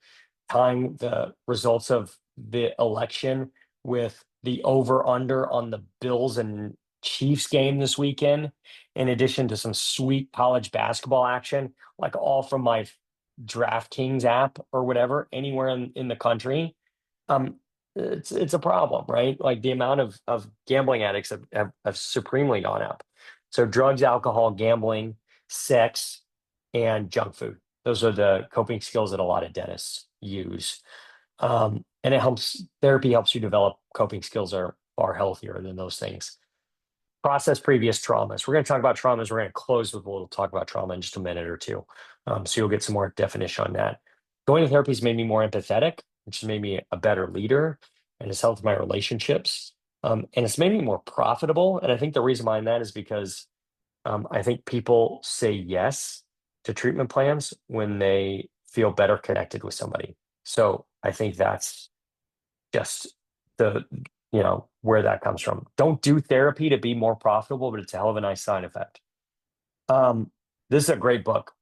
tying the results of the election with the over under on the Bills and Chiefs game this weekend, in addition to some sweet college basketball action, like all from my DraftKings app or whatever, anywhere in the country. Um, it's a problem, right? Like the amount of gambling addicts have supremely gone up. So drugs, alcohol, gambling, sex, and junk food. Those are the coping skills that a lot of dentists use. And therapy helps you develop coping skills that are far healthier than those things. Process previous traumas. We're going to talk about traumas. We're going to close with a little talk about trauma in just a minute or two. So you'll get some more definition on that. Going to therapy has made me more empathetic, which has made me a better leader and has helped my relationships. And it's made me more profitable. And I think the reason behind that is because I think people say yes to treatment plans when they feel better connected with somebody. So I think that's just the where that comes from. Don't do therapy to be more profitable, but it's a hell of a nice side effect. This is a great book.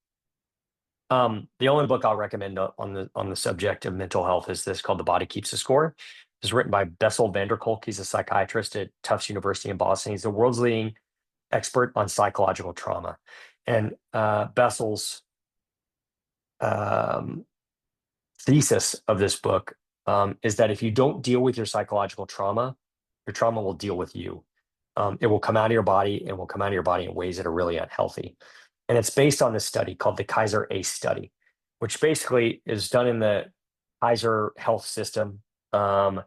The only book I'll recommend on the subject of mental health is this, called The Body Keeps the Score. It's written by Bessel van der Kolk. He's a psychiatrist at Tufts University in Boston. He's the world's leading expert on psychological trauma. And Bessel's thesis of this book is that if you don't deal with your psychological trauma, your trauma will deal with you. It will come out of your body and will come out of your body in ways that are really unhealthy. And it's based on this study called the Kaiser ACE study, which basically is done in the Kaiser health system. And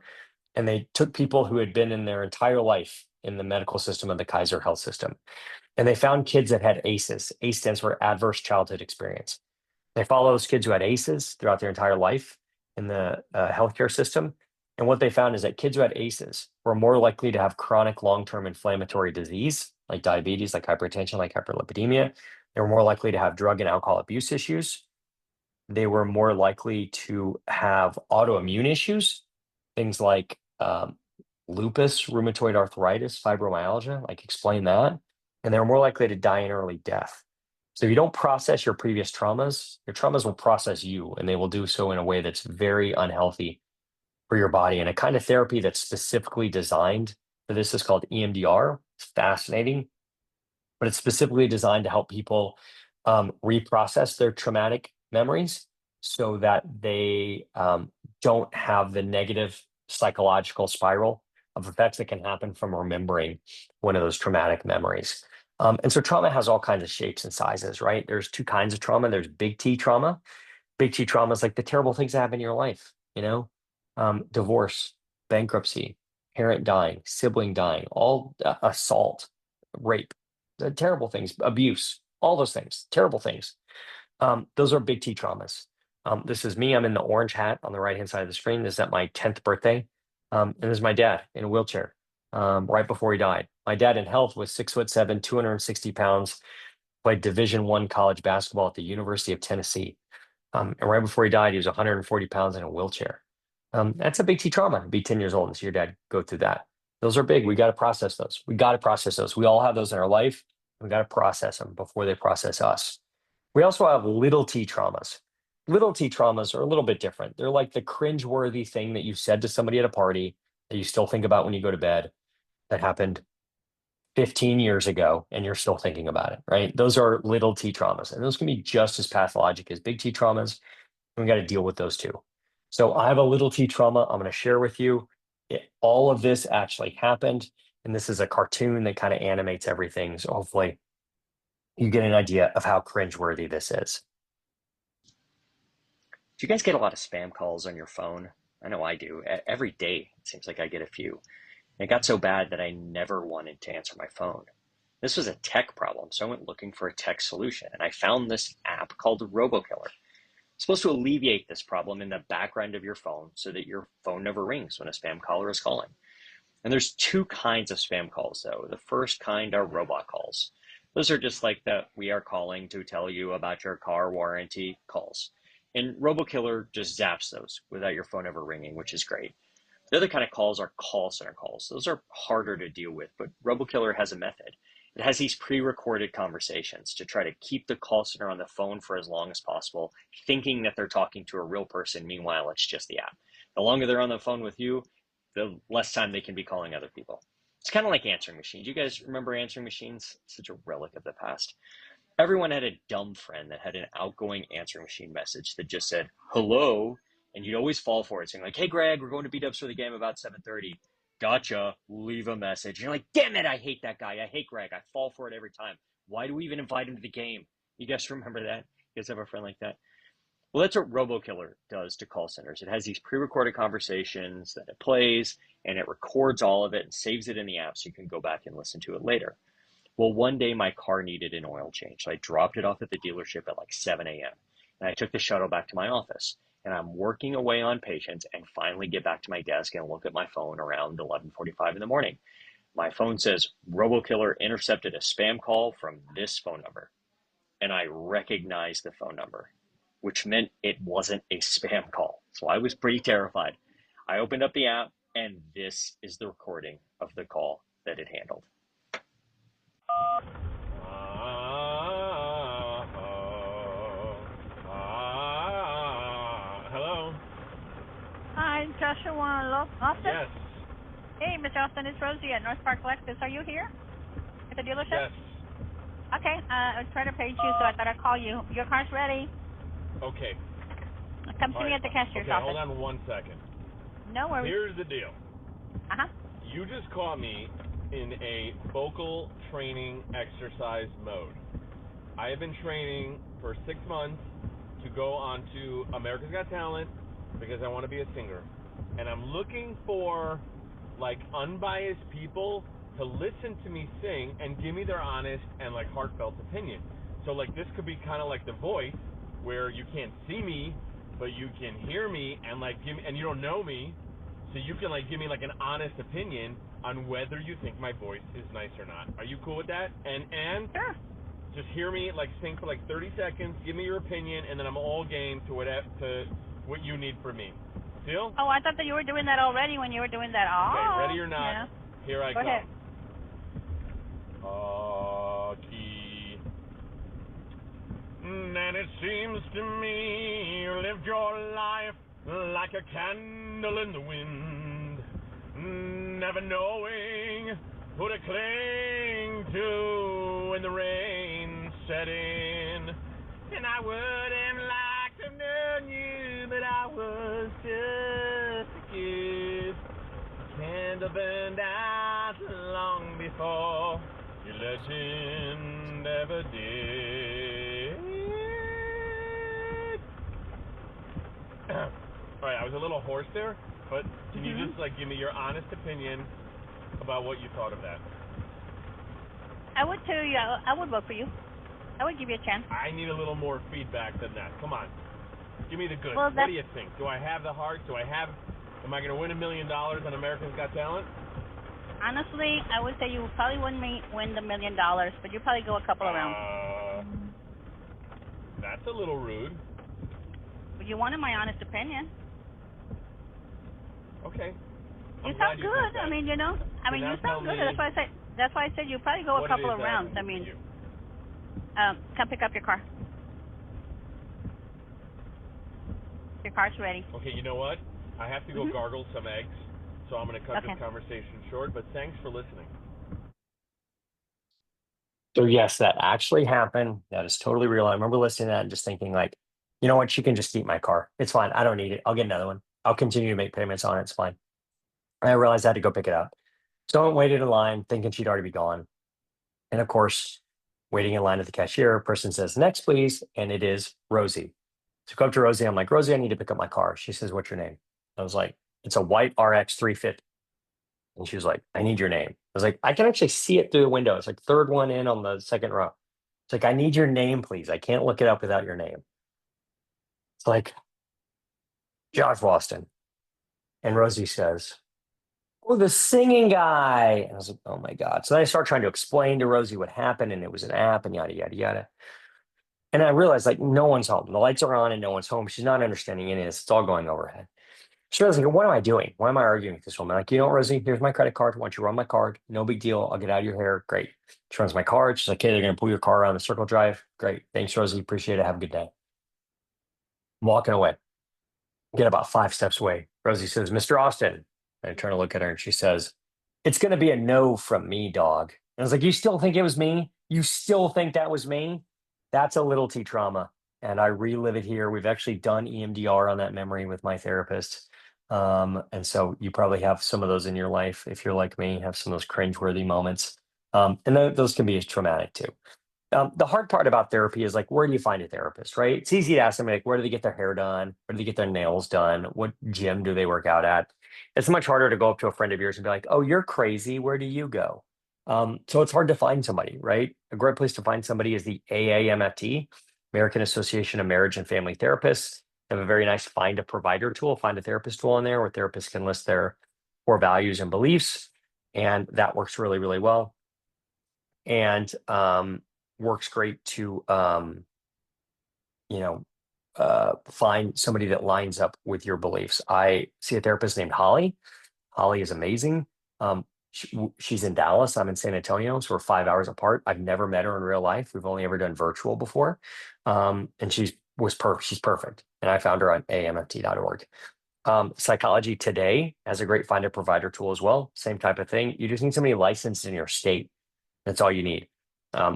they took people who had been in their entire life in the medical system of the Kaiser health system. And they found kids that had ACEs. ACE stands for adverse childhood experience. They follow those kids who had ACEs throughout their entire life in the healthcare system. And what they found is that kids who had ACEs were more likely to have chronic long-term inflammatory disease, like diabetes, like hypertension, like hyperlipidemia. They were more likely to have drug and alcohol abuse issues. They were more likely to have autoimmune issues, things like lupus, rheumatoid arthritis, fibromyalgia, like explain that. And they were more likely to die in early death. So if you don't process your previous traumas, your traumas will process you, and they will do so in a way that's very unhealthy for your body. And a kind of therapy that's specifically designed for this is called EMDR. It's fascinating, but it's specifically designed to help people reprocess their traumatic memories so that they don't have the negative psychological spiral of effects that can happen from remembering one of those traumatic memories. And so trauma has all kinds of shapes and sizes, right? There's two kinds of trauma. There's big T trauma. Big T trauma is like the terrible things that happen in your life, divorce, bankruptcy, parent dying, sibling dying, all assault, rape, the terrible things, abuse, all those things, terrible things. Those are big T traumas. This is me. I'm in the orange hat on the right-hand side of the screen. This is at my 10th birthday. And this is my dad in a wheelchair right before he died. My dad in health was 6'7", 260 pounds, played Division I college basketball at the University of Tennessee. And right before he died, he was 140 pounds in a wheelchair. That's a big T trauma to be 10 years old and see your dad go through that. Those are big. We got to process those. We got to process those. We all have those in our life. We got to process them before they process us. We also have little T traumas. Little T traumas are a little bit different. They're like the cringeworthy thing that you said to somebody at a party that you still think about when you go to bed that happened 15 years ago and you're still thinking about it, right? Those are little T traumas, and those can be just as pathologic as big T traumas. And we got to deal with those too. So I have a little T trauma I'm going to share with you. All of this actually happened, and this is a cartoon that kind of animates everything. So hopefully you get an idea of how cringeworthy this is. Do you guys get a lot of spam calls on your phone? I know I do. Every day, it seems like I get a few. And it got so bad that I never wanted to answer my phone. This was a tech problem, so I went looking for a tech solution, and I found this app called RoboKiller. It's supposed to alleviate this problem in the background of your phone so that your phone never rings when a spam caller is calling. And there's two kinds of spam calls, though. The first kind are robot calls. Those are just like the "we are calling to tell you about your car warranty" calls. And RoboKiller just zaps those without your phone ever ringing, which is great. The other kind of calls are call center calls. Those are harder to deal with, but RoboKiller has a method. It has these pre-recorded conversations to try to keep the call center on the phone for as long as possible, thinking that they're talking to a real person. Meanwhile, it's just the app. The longer they're on the phone with you, the less time they can be calling other people. It's kind of like answering machines. You guys remember answering machines? Such a relic of the past. Everyone had a dumb friend that had an outgoing answering machine message that just said, "hello," and you'd always fall for it, saying like, "Hey, Greg, we're going to B-dubs for the game about 7:30. Gotcha, leave a message." And you're like, "Damn it, I hate that guy. I hate Greg. I fall for it every time. Why do we even invite him to the game?" You guys remember that? You guys have a friend like that? Well, that's what RoboKiller does to call centers. It has these pre-recorded conversations that it plays, and it records all of it and saves it in the app so you can go back and listen to it later. Well, one day my car needed an oil change. So I dropped it off at the dealership at like 7 a.m. And I took the shuttle back to my office. And I'm working away on patients and finally get back to my desk and look at my phone around 11:45 in the morning. My phone says RoboKiller intercepted a spam call from this phone number. And I recognized the phone number, which meant it wasn't a spam call. So I was pretty terrified. I opened up the app, and this is the recording of the call that it handled. Hello? Hi, Joshua Austin? Yes. Hey, Mr. Austin, it's Rosie at North Park Lexus. Are you here at the dealership? Yes. Okay, I was trying to page you, so I thought I'd call you. Your car's ready. Okay. Come see me at the cashier's office. Hold on 1 second. No worries. Here's the deal. Uh-huh. You just caught me in a vocal training exercise mode. I have been training for 6 months to go on to America's Got Talent because I want to be a singer. And I'm looking for, like, unbiased people to listen to me sing and give me their honest and, like, heartfelt opinion. So, like, this could be kind of like The Voice, where you can't see me, but you can hear me and, like, give me, and you don't know me, so you can, like, give me, like, an honest opinion on whether you think my voice is nice or not. Are you cool with that? And Sure. just hear me, like, sing for, like, 30 seconds, give me your opinion, and then I'm all game to what you need from me. Deal? Oh, I thought that you were doing that already when you were doing that. Oh. Okay, ready or not, Yeah. here I go. go. Ahead. Key. And it seems to me you lived your life like a candle in the wind, never knowing who to cling to when the rain set in. And I wouldn't like to know you, but I was just a kid. Candle burned out long before your legend ever did. All right, I was a little hoarse there, but can you just, like, give me your honest opinion about what you thought of that? I would too. Yeah, I would vote for you. I would give you a chance. I need a little more feedback than that. Come on. Give me the goods. Well, what do you think? Do I have the heart? Am I going to win $1 million on America's Got Talent? Honestly, I would say you probably wouldn't win the $1 million, but you probably go a couple of rounds. That's a little rude. But you wanted my honest opinion. Okay. You sound good. I mean, you know. I mean, you sound good. That's why I said you probably go a couple of rounds. I mean, come pick up your car. Your car's ready. Okay, you know what? I have to go gargle some eggs, so I'm going to cut this conversation short, but thanks for listening. So yes, that actually happened. That is totally real. I remember listening to that and just thinking, like, you know what? She can just keep my car. It's fine. I don't need it. I'll get another one. I'll continue to make payments on it. It's fine. And I realized I had to go pick it up. So I waited in line thinking she'd already be gone. And of course, waiting in line at the cashier, a person says, next, please. And it is Rosie. So go up to Rosie. I'm like, Rosie, I need to pick up my car. She says, what's your name? I was like, it's a white RX 350. And she was like, I need your name. I was like, I can actually see it through the window. It's like third one in on the second row. It's like, I need your name, please. I can't look it up without your name. It's like, Josh Boston. And Rosie says, oh, the singing guy. And I was like, oh my God. So then I start trying to explain to Rosie what happened, and it was an app and yada, yada, yada. And I realized, like, no one's home. The lights are on and no one's home. She's not understanding any of this. It's all going over her head. So I was like, what am I doing? Why am I arguing with this woman? Like, you know, Rosie, here's my credit card. Why don't you run my card? No big deal. I'll get out of your hair. Great. She runs my card. She's like, hey, they're going to pull your car around the circle drive. Great. Thanks, Rosie. Appreciate it. Have a good day. I'm walking away. Get about 5 steps away. Rosie says, Mr. Austin. And I turn to look at her and she says, it's going to be a no from me, dog. And I was like, you still think it was me? You still think that was me? That's a little T trauma. And I relive it here. We've actually done EMDR on that memory with my therapist. And so you probably have some of those in your life. If you're like me, have some of those cringeworthy moments. And those can be as traumatic too. The hard part about therapy is like, where do you find a therapist, right? It's easy to ask somebody like, where do they get their hair done? Where do they get their nails done? What gym do they work out at? It's much harder to go up to a friend of yours and be like, oh, you're crazy. Where do you go? So it's hard to find somebody, right? A great place to find somebody is the AAMFT, American Association of Marriage and Family Therapists. They have a very nice find a provider tool, find a therapist tool in there where therapists can list their core values and beliefs. And that works really, really well. And works great to find somebody that lines up with your beliefs. I see a therapist named Holly. Holly is amazing. She's in Dallas. I'm in San Antonio, so we're 5 hours apart. I've never met her in real life. We've only ever done virtual before, and she's perfect. And I found her on amft.org. Psychology Today has a great find a provider tool as well. Same type of thing. You just need somebody licensed in your state. That's all you need.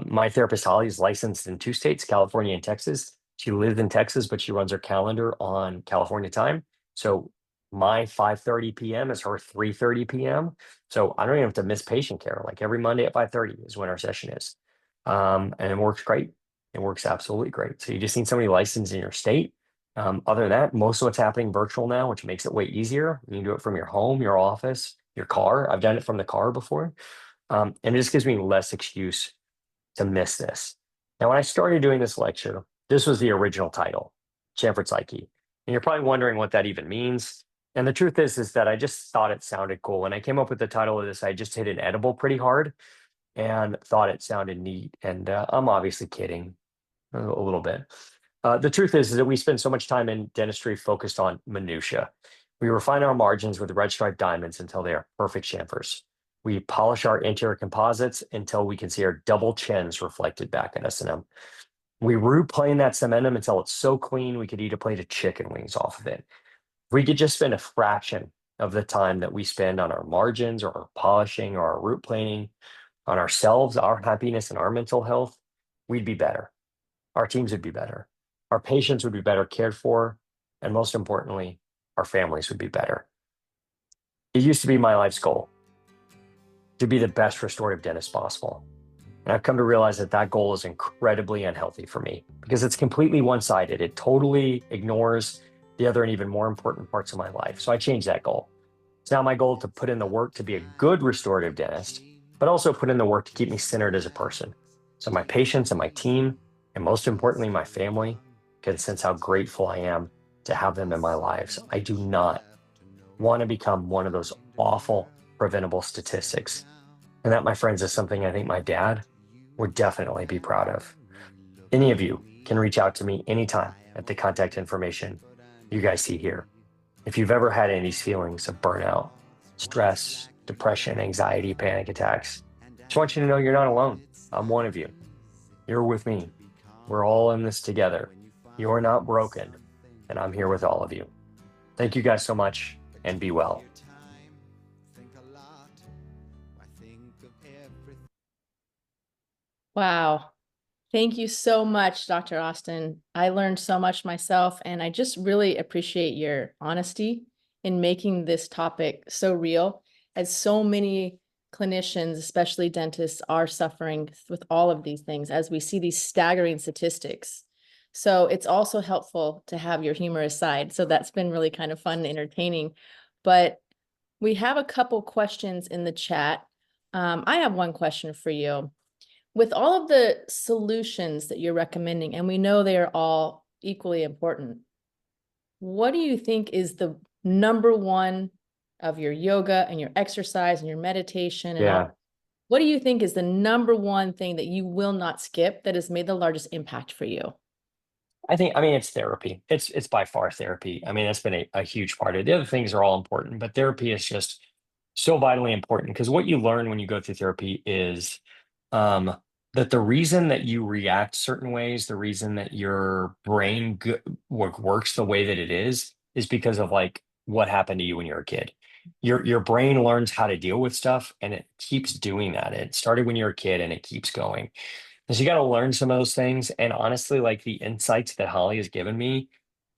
My therapist, Holly, is licensed in 2 states, California and Texas. She lives in Texas, but she runs her calendar on California time. So my 5:30 p.m. is her 3:30 p.m. So I don't even have to miss patient care. Like every Monday at 5:30 is when our session is. And it works great. It works absolutely great. So you just need somebody licensed in your state. Other than that, most of what's happening virtual now, which makes it way easier. You can do it from your home, your office, your car. I've done it from the car before. And it just gives me less excuse to miss this. Now, when I started doing this lecture, this was the original title, Chamfered Psyche. And you're probably wondering what that even means. And the truth is that I just thought it sounded cool. When I came up with the title of this, I just hit an edible pretty hard and thought it sounded neat. And I'm obviously kidding a little bit. The truth is that we spend so much time in dentistry focused on minutia. We refine our margins with red striped diamonds until they are perfect chamfers. We polish our anterior composites until we can see our double chins reflected back at us in them. We root plane that cementum until it's so clean we could eat a plate of chicken wings off of it. If we could just spend a fraction of the time that we spend on our margins or our polishing or our root planing, on ourselves, our happiness, and our mental health, we'd be better. Our teams would be better. Our patients would be better cared for. And most importantly, our families would be better. It used to be my life's goal to be the best restorative dentist possible. And I've come to realize that that goal is incredibly unhealthy for me because it's completely one-sided. It totally ignores the other and even more important parts of my life. So I changed that goal. It's now my goal to put in the work to be a good restorative dentist, but also put in the work to keep me centered as a person. So my patients and my team, and most importantly, my family, can sense how grateful I am to have them in my lives. I do not want to become one of those awful preventable statistics. And that, my friends, is something I think my dad would definitely be proud of. Any of you can reach out to me anytime at the contact information you guys see here. If you've ever had any of these feelings of burnout, stress, depression, anxiety, panic attacks, just want you to know you're not alone. I'm one of you. You're with me. We're all in this together. You're not broken, and I'm here with all of you. Thank you guys so much, and be well. Wow. Thank you so much, Dr. Austin. I learned so much myself, and I just really appreciate your honesty in making this topic so real, as so many clinicians, especially dentists, are suffering with all of these things as we see these staggering statistics. So it's also helpful to have your humorous side. So that's been really kind of fun and entertaining. But we have a couple questions in the chat. I have one question for you. With all of the solutions that you're recommending, and we know they are all equally important, what do you think is the number one of your yoga and your exercise and your meditation and all? What do you think is the number one thing that you will not skip that has made the largest impact for you? I mean, it's therapy. It's by far therapy. I mean, that's been a huge part of it. The other things are all important, but therapy is just so vitally important because what you learn when you go through therapy is that the reason that you react certain ways, the reason that your brain works the way that it is because of like what happened to you when you were a kid. Your brain learns how to deal with stuff and it keeps doing that. It started when you were a kid and it keeps going. And so you got to learn some of those things. And honestly, like the insights that Holly has given me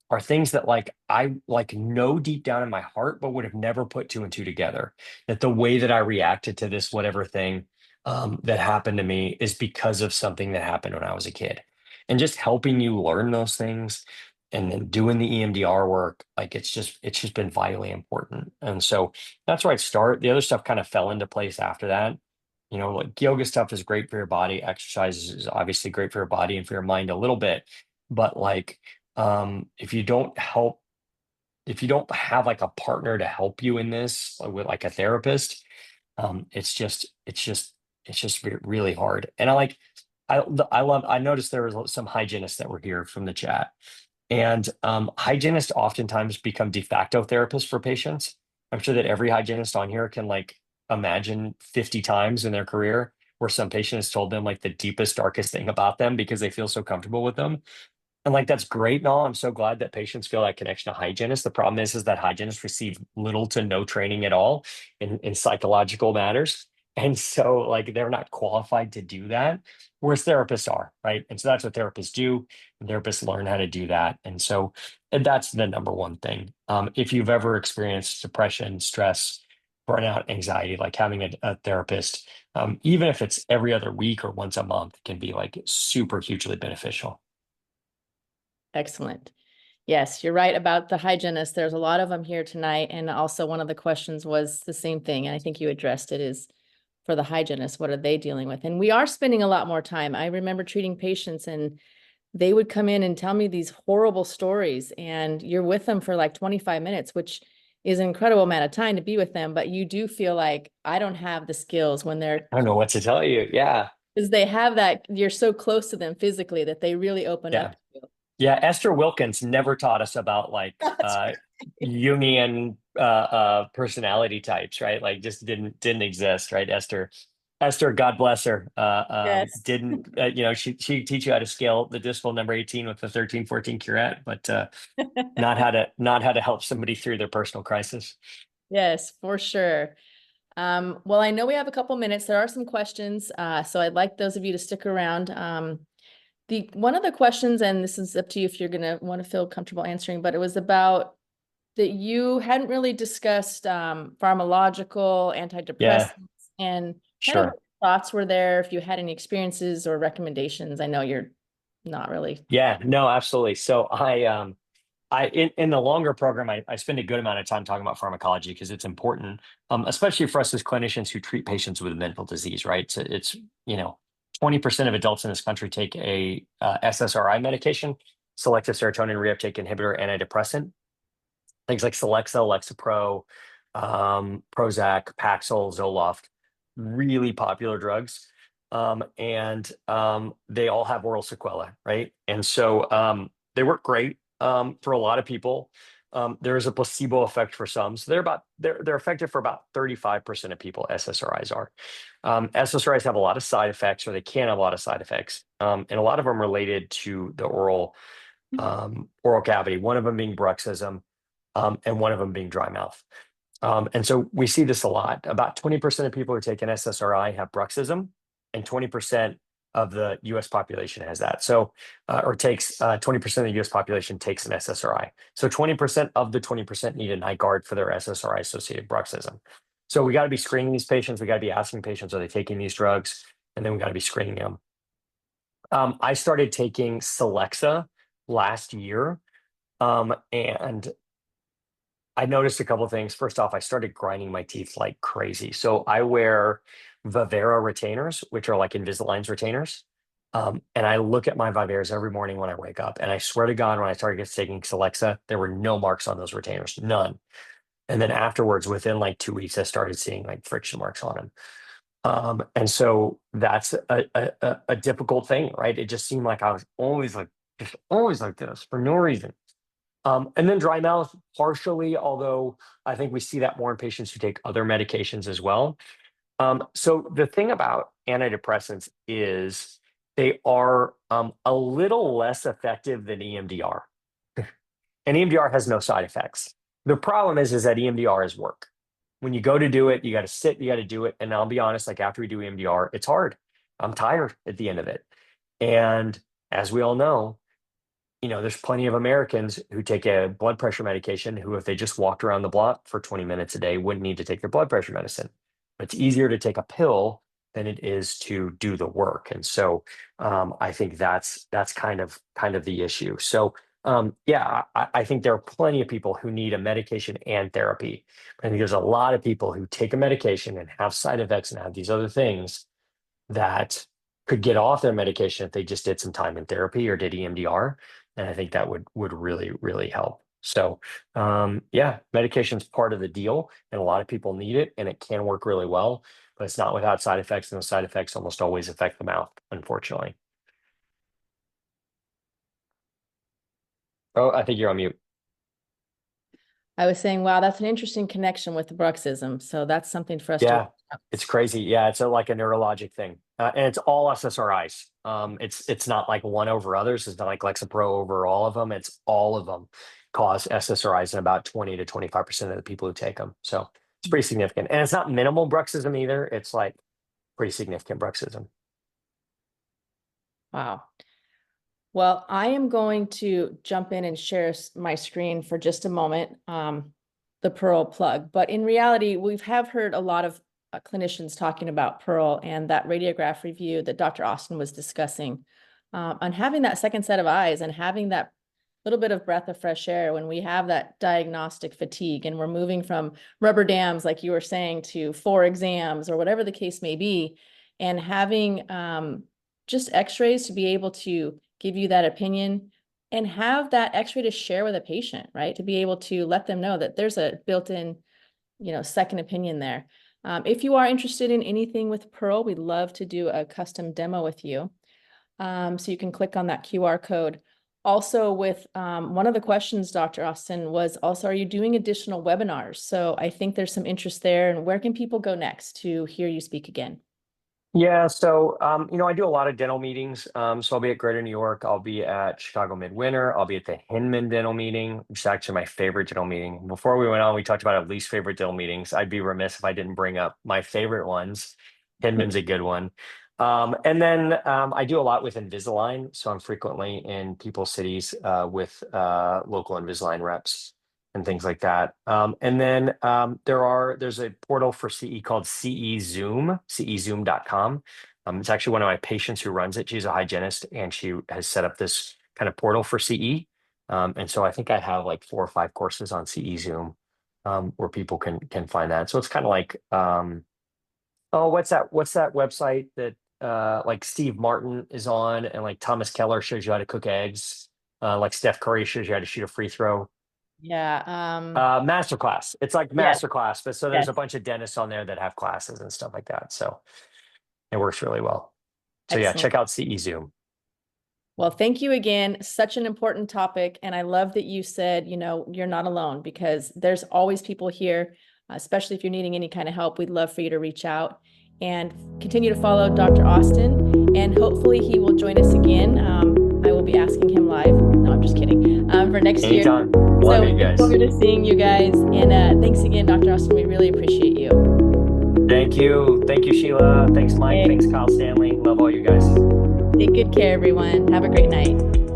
are things that like I like know deep down in my heart, but would have never put 2 and 2 together. That the way that I reacted to this whatever thing that happened to me is because of something that happened when I was a kid. And just helping you learn those things and then doing the EMDR work, like it's just been vitally important. And so that's where I'd start. The other stuff kind of fell into place after that. Like yoga stuff is great for your body. Exercise is obviously great for your body and for your mind a little bit. But like if you don't have like a partner to help you in this with like a therapist, it's just really hard. And I noticed there was some hygienists that were here from the chat, and hygienists oftentimes become de facto therapists for patients. I'm sure that every hygienist on here can like imagine 50 times in their career where some patient has told them like the deepest, darkest thing about them because they feel so comfortable with them. And like that's great and all. I'm so glad that patients feel that connection to hygienists. The problem is that hygienists receive little to no training at all in psychological matters. And so like they're not qualified to do that, whereas therapists are, right? And so that's what therapists do. And therapists learn how to do that. And that's the number one thing. If you've ever experienced depression, stress, burnout, anxiety, like having a therapist, even if it's every other week or once a month, can be like super hugely beneficial. Excellent. Yes, you're right about the hygienists. There's a lot of them here tonight. And also one of the questions was the same thing. And I think you addressed it, is for the hygienists, what are they dealing with? And we are spending a lot more time. I remember treating patients and they would come in and tell me these horrible stories, and you're with them for like 25 minutes, which is an incredible amount of time to be with them. But you do feel like I don't have the skills when they're, I don't know what to tell you. Yeah. because they have that, you're so close to them physically that they really open Yeah. up to you. Yeah. Esther Wilkins never taught us about like Jungian personality types, right? Like just didn't exist, right? Esther, God bless her, Yes. didn't, she teach you how to scale the decimal number 18 with the 1314 curette, but not how to help somebody through their personal crisis. Yes, for sure. Well, I know we have a couple minutes. There are some questions, so I'd like those of you to stick around. One of the questions, and this is up to you if you're going to want to feel comfortable answering, but it was about that you hadn't really discussed pharmacological antidepressants, and kind of what Sure. thoughts were there, if you had any experiences or recommendations. I know you're not really. Yeah, no, absolutely. So in the longer program, I spend a good amount of time talking about pharmacology because it's important, especially for us as clinicians who treat patients with mental disease, right? So it's 20% of adults in this country take a SSRI medication, selective serotonin reuptake inhibitor, antidepressant, things like Celexa, Lexapro, Prozac, Paxil, Zoloft, really popular drugs. And they all have oral sequelae, right? And so they work great for a lot of people. There is a placebo effect for some. So they're effective for about 35% of people, SSRIs are. SSRIs have a lot of side effects, or they can have a lot of side effects. And a lot of them related to the oral cavity, one of them being bruxism, and one of them being dry mouth. And so we see this a lot. About 20% of people who take an SSRI have bruxism, and 20% of the US population has that. So, or takes 20% of the US population takes an SSRI. So 20% of the 20% need a night guard for their SSRI associated bruxism. So we got to be screening these patients. We got to be asking patients, are they taking these drugs? And then we got to be screening them. I started taking Celexa last year. And I noticed a couple of things. First off, I started grinding my teeth like crazy. So I wear Vivera retainers, which are like Invisalign's retainers. And I look at my Viveras every morning when I wake up. And I swear to God, when I started taking Celexa, there were no marks on those retainers, none. And then afterwards, within like 2 weeks, I started seeing like friction marks on them. And so that's a difficult thing, right? It just seemed like I was always like this for no reason. And then dry mouth, partially, although I think we see that more in patients who take other medications as well. So the thing about antidepressants is they are a little less effective than EMDR. And EMDR has no side effects. The problem is that EMDR is work. When you go to do it, you got to sit, you got to do it. And I'll be honest, like after we do EMDR, it's hard. I'm tired at the end of it. And as we all know, there's plenty of Americans who take a blood pressure medication who, if they just walked around the block for 20 minutes a day, wouldn't need to take their blood pressure medicine. But it's easier to take a pill than it is to do the work. And so I think that's kind of the issue. So yeah, I think there are plenty of people who need a medication and therapy. I think there's a lot of people who take a medication and have side effects and have these other things that could get off their medication if they just did some time in therapy or did EMDR. And I think that would really, really help. So yeah, medication's part of the deal, and a lot of people need it, and it can work really well, but it's not without side effects, and the side effects almost always affect the mouth, unfortunately. Oh, I think you're on mute. I was saying, wow, that's an interesting connection with the bruxism. So that's something for us to. Yeah, it's crazy. Yeah, it's like a neurologic thing, and it's all SSRIs. It's not like one over others. It's not like Lexapro over all of them. It's all of them cause SSRIs in about 20 to 25% of the people who take them. So it's pretty significant, and it's not minimal bruxism either. It's like pretty significant bruxism. Wow. Well, I am going to jump in and share my screen for just a moment, the Pearl plug. But in reality, we have heard a lot of clinicians talking about Pearl and that radiograph review that Dr. Austin was discussing, on having that second set of eyes and having that little bit of breath of fresh air when we have that diagnostic fatigue and we're moving from rubber dams, like you were saying, to 4 exams or whatever the case may be, and having just x-rays to be able to give you that opinion and have that x-ray to share with a patient, right? To be able to let them know that there's a built-in, second opinion there. If you are interested in anything with Pearl, we'd love to do a custom demo with you. So you can click on that QR code. Also with one of the questions, Dr. Austin, was also, are you doing additional webinars? So I think there's some interest there. And where can people go next to hear you speak again? Yeah, so I do a lot of dental meetings. So I'll be at Greater New York. I'll be at Chicago Midwinter. I'll be at the Hinman Dental Meeting, which is actually my favorite dental meeting. Before we went on, we talked about our least favorite dental meetings. I'd be remiss if I didn't bring up my favorite ones. Hinman's a good one. And then I do a lot with Invisalign. So I'm frequently in people's cities with local Invisalign reps and things like that. And then there's a portal for CE called CE Zoom, cezoom.com. It's actually one of my patients who runs it. She's a hygienist, and she has set up this kind of portal for CE. And so I think I have like 4 or 5 courses on CE Zoom where people can find that. So it's kind of like, what's that website that like Steve Martin is on, and like Thomas Keller shows you how to cook eggs, like Steph Curry shows you how to shoot a free throw. Yeah. Masterclass. It's like masterclass, but so there's Yes. a bunch of dentists on there that have classes and stuff like that. So it works really well. So yeah, Excellent. check out CE Zoom. Well, thank you again. Such an important topic. And I love that you said, you're not alone, because there's always people here, especially if you're needing any kind of help. We'd love for you to reach out and continue to follow Dr. Austin, and hopefully he will join us again. I will be asking him live. No, I'm just kidding. For next Anytime. year. Love So you we guys. look forward to seeing you guys. And thanks again, Dr. Austin. We really appreciate you. Thank you. Thank you, Sheila. Thanks, Mike. Okay. Thanks, Kyle Stanley. Love all you guys. Take good care, everyone. Have a great night.